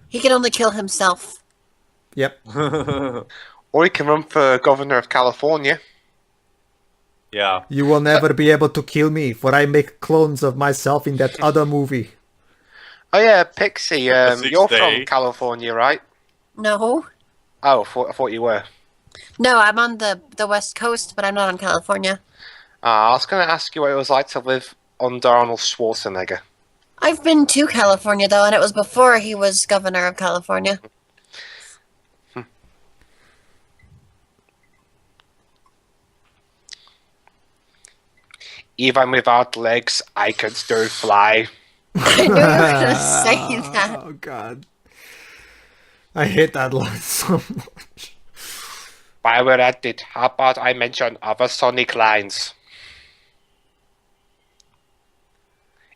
He can only kill himself. Yep. Or he can run for governor of California. Yeah. You will never be able to kill me, for I make clones of myself in that other movie. Oh yeah, Pixie. Sixth You're Day. from California, right? No. Oh, I thought you were. No, I'm on the West Coast, but I'm not in California. I was going to ask you what it was like to live under Arnold Schwarzenegger. I've been to California, though, and it was before he was governor of California. Even without legs, I can still fly. I knew you were going to say that. Oh god. I hate that line so much. While we're at it, how about I mention other Sonic lines?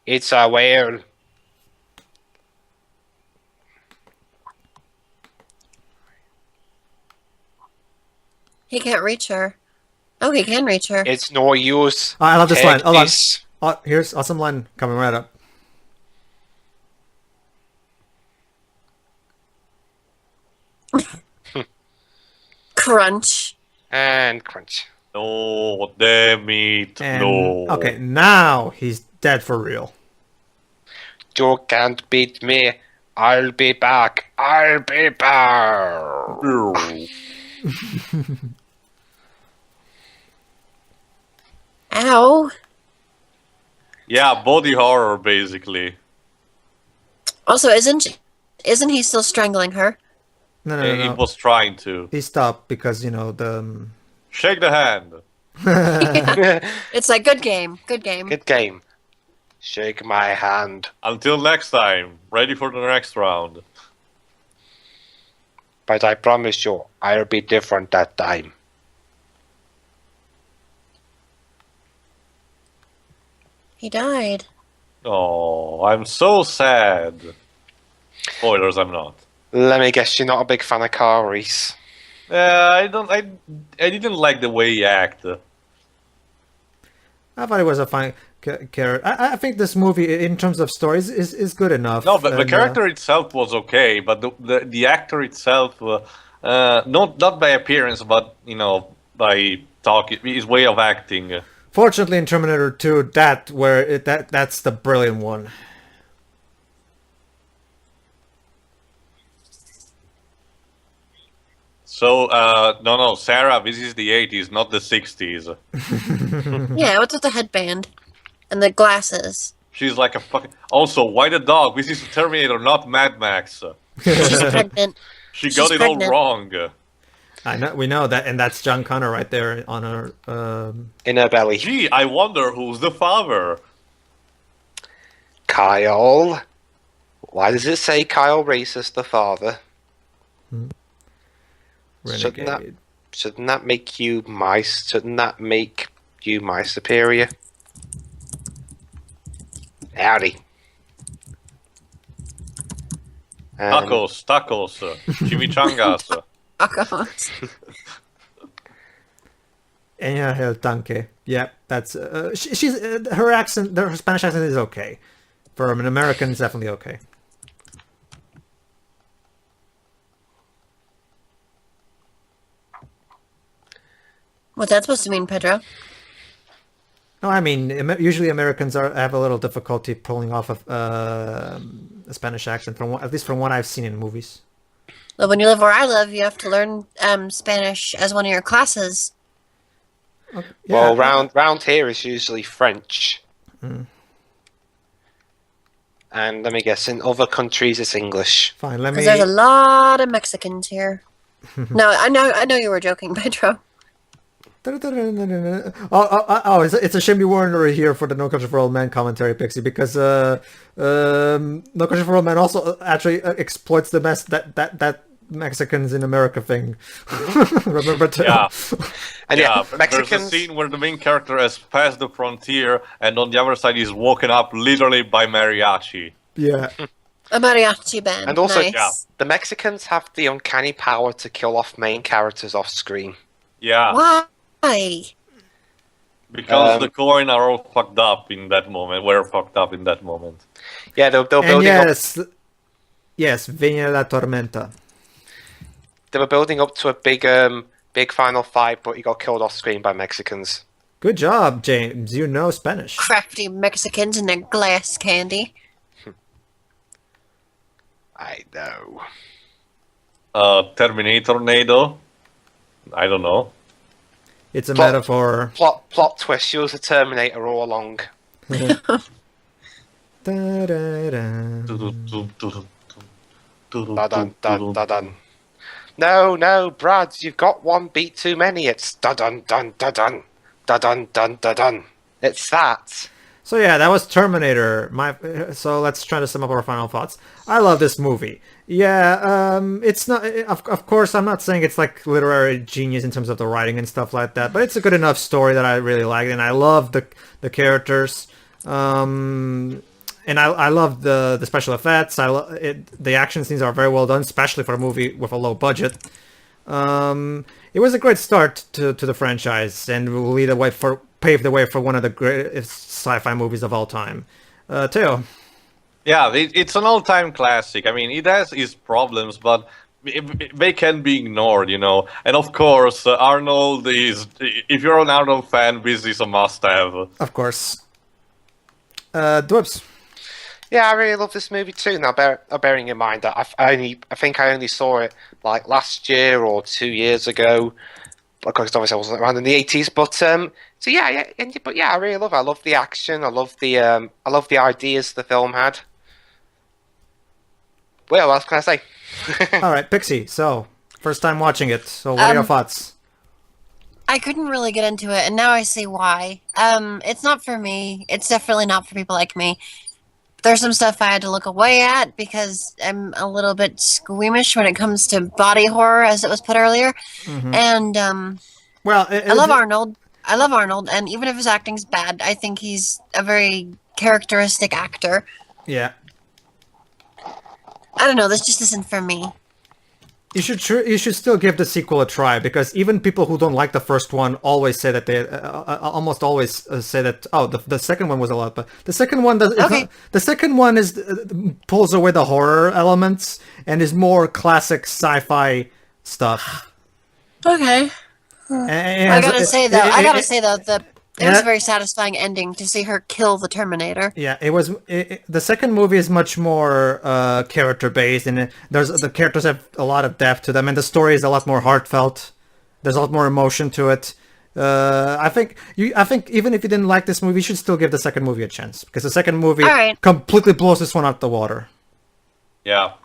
It's a whale. He can't reach her. Oh, he can reach her. It's no use. I love this Take line. Hold on. this. Oh, here's awesome line coming right up. Crunch. And crunch. No, damn it. And, No. okay, now he's dead for real. You can't beat me. I'll be back. I'll be back. Ow. Yeah, body horror, basically. Also, isn't he still strangling her? No, no, He no, no. was trying to. He stopped because, you know, the... Shake the hand. It's like good game, good game. Good game. Shake my hand. Until next time. Ready for the next round. But I promise you, I'll be different that time. He died. Oh, I'm so sad. Spoilers, I'm not. Let me guess, you're not a big fan of carries. I didn't like the way he acted. I thought it was a fine character. I think this movie, in terms of stories, is good enough. No, but the And, character itself was okay, but the actor itself, not by appearance, but you know, by talking, his way of acting. Fortunately, in Terminator 2, that's the brilliant one. So, no, Sarah, this is the 80s, not the 60s. Yeah, what's with the headband and the glasses? She's like a fucking. Also, why the dog? This is Terminator, not Mad Max. She's pregnant. She She's got it all pregnant. wrong. I know, we know that, and that's John Connor right there on her. In her belly. Gee, I wonder who's the father. Kyle. Why does it say Kyle racist the father? Renegade. Shouldn't that make you my? Shouldn't that make you my superior? Howdy. Tacos, chimichangas. Enya el tanque. Yeah, that's she's her accent. Her Spanish accent is okay. For an American, it's definitely okay. What's that supposed to mean, Pedro? No, I mean usually Americans have a little difficulty pulling off a Spanish accent, at least from what I've seen in movies. Well, when you live where I live, you have to learn Spanish as one of your classes. Okay, Well, yeah. round here is usually French. Mm. And let me guess, in other countries it's English. Fine, let me. Because there's a lot of Mexicans here. No, I know you were joking, Pedro. It's a shame you weren't here for the No Country for Old Men commentary, Pixie, because No Country for Old Men also actually exploits the mess that Mexicans in America thing. Remember too? Yeah. And Yeah, yeah, there's a Mexicans. scene where the main character has passed the frontier, and on the other side he's woken up literally by mariachi. Yeah. A mariachi band. And also, nice. yeah. The Mexicans have the uncanny power to kill off main characters off screen. Yeah, Why? because the coin are all fucked up in that moment. Were fucked up in that moment. Yeah, they're And building up. yes, Viña la Tormenta. They were building up to a big final fight, but he got killed off screen by Mexicans. Good job, James. You know Spanish. Crafty Mexicans and their glass candy. I know. Terminator Nado. I don't know. It's a Plot- metaphor. Plot twist. She was a Terminator all along. Da-da-da. Dun dun dun dun. No, Brad, you've got one beat too many. It's dun dun dun dun dun dun dun dun dun. It's that. So yeah, that was Terminator. So let's try to sum up our final thoughts. I love this movie. Yeah, it's not. Of course, I'm not saying it's like literary genius in terms of the writing and stuff like that, but it's a good enough story that I really like, and I love the characters. And I love the special effects. The action scenes are very well done, especially for a movie with a low budget. It was a great start to the franchise, and will pave the way for one of the greatest sci-fi movies of all time. Theo. Yeah, it's an all-time classic. I mean, it has its problems, but they can be ignored, you know. And of course, Arnold is. If you're an Arnold fan, this is a must-have. Of course. Dwebs. Yeah, I really love this movie too. Now, bearing in mind that I think I only saw it like last year or 2 years ago, because obviously I wasn't around in the 80s. But so yeah, I really love it. I love the action. I love the ideas the film had. Well, what else can I say? All right, Pixie. So first time watching it. So what are your thoughts? I couldn't really get into it, and now I see why. It's not for me. It's definitely not for people like me. There's some stuff I had to look away at because I'm a little bit squeamish when it comes to body horror, as it was put earlier. And Well, I love Arnold. I love Arnold, and even if his acting's bad, I think he's a very characteristic actor. Yeah. I don't know. This just isn't for me. You should still give the sequel a try, because even people who don't like the first one always say that they almost always say that the second one was a lot, but the second one does the second one is pulls away the horror elements and is more classic sci-fi stuff. Okay. I gotta say though, that it was a very satisfying ending to see her kill the Terminator. Yeah, it was. The second movie is much more character based, and the characters have a lot of depth to them, and the story is a lot more heartfelt. There's a lot more emotion to it. I think even if you didn't like this movie, you should still give the second movie a chance, because the second movie completely blows this one out the water. Yeah.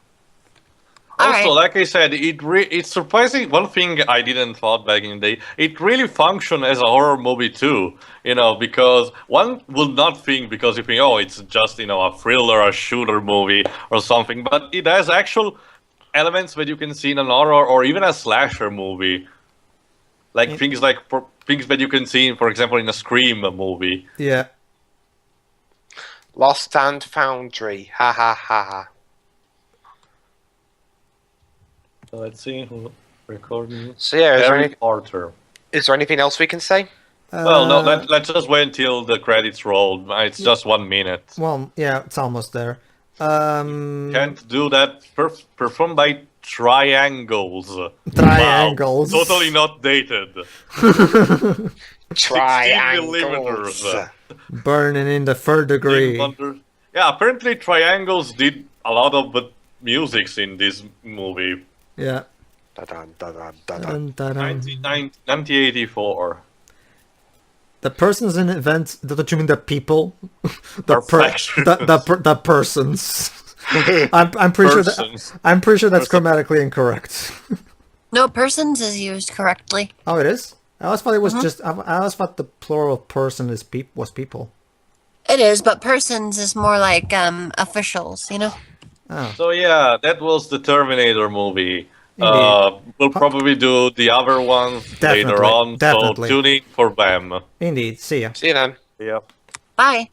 Also, like I said, it's surprising. One thing I didn't thought back in the day, it really functioned as a horror movie too. Because one would not think, because you think, oh, it's just a thriller, a shooter movie or something, but it has actual elements that you can see in an horror or even a slasher movie, like things that you can see, for example, in a Scream movie. Yeah. Lost and Foundry. Ha ha ha ha. So let's see who recording. So yeah, is there anything else we can say? Well, no, let's just wait until the credits roll. It's just 1 minute. Well, yeah, it's almost there. Can't do that. Performed by Triangles. Triangles. Wow. Totally not dated. Triangles. Burning in the third degree. Yeah, apparently Triangles did a lot of the musics in this movie. Yeah. 1984. The persons in events. Don't you mean the people? the persons. I'm pretty sure that's grammatically incorrect. No, persons is used correctly. Oh, it is. I always thought it was just. I always thought the plural of person was people. It is, but persons is more like officials. Oh. So yeah, that was the Terminator movie. We'll probably do the other ones later on. Definitely. So tune in for them. Indeed. See ya. See you then. Yep. Bye.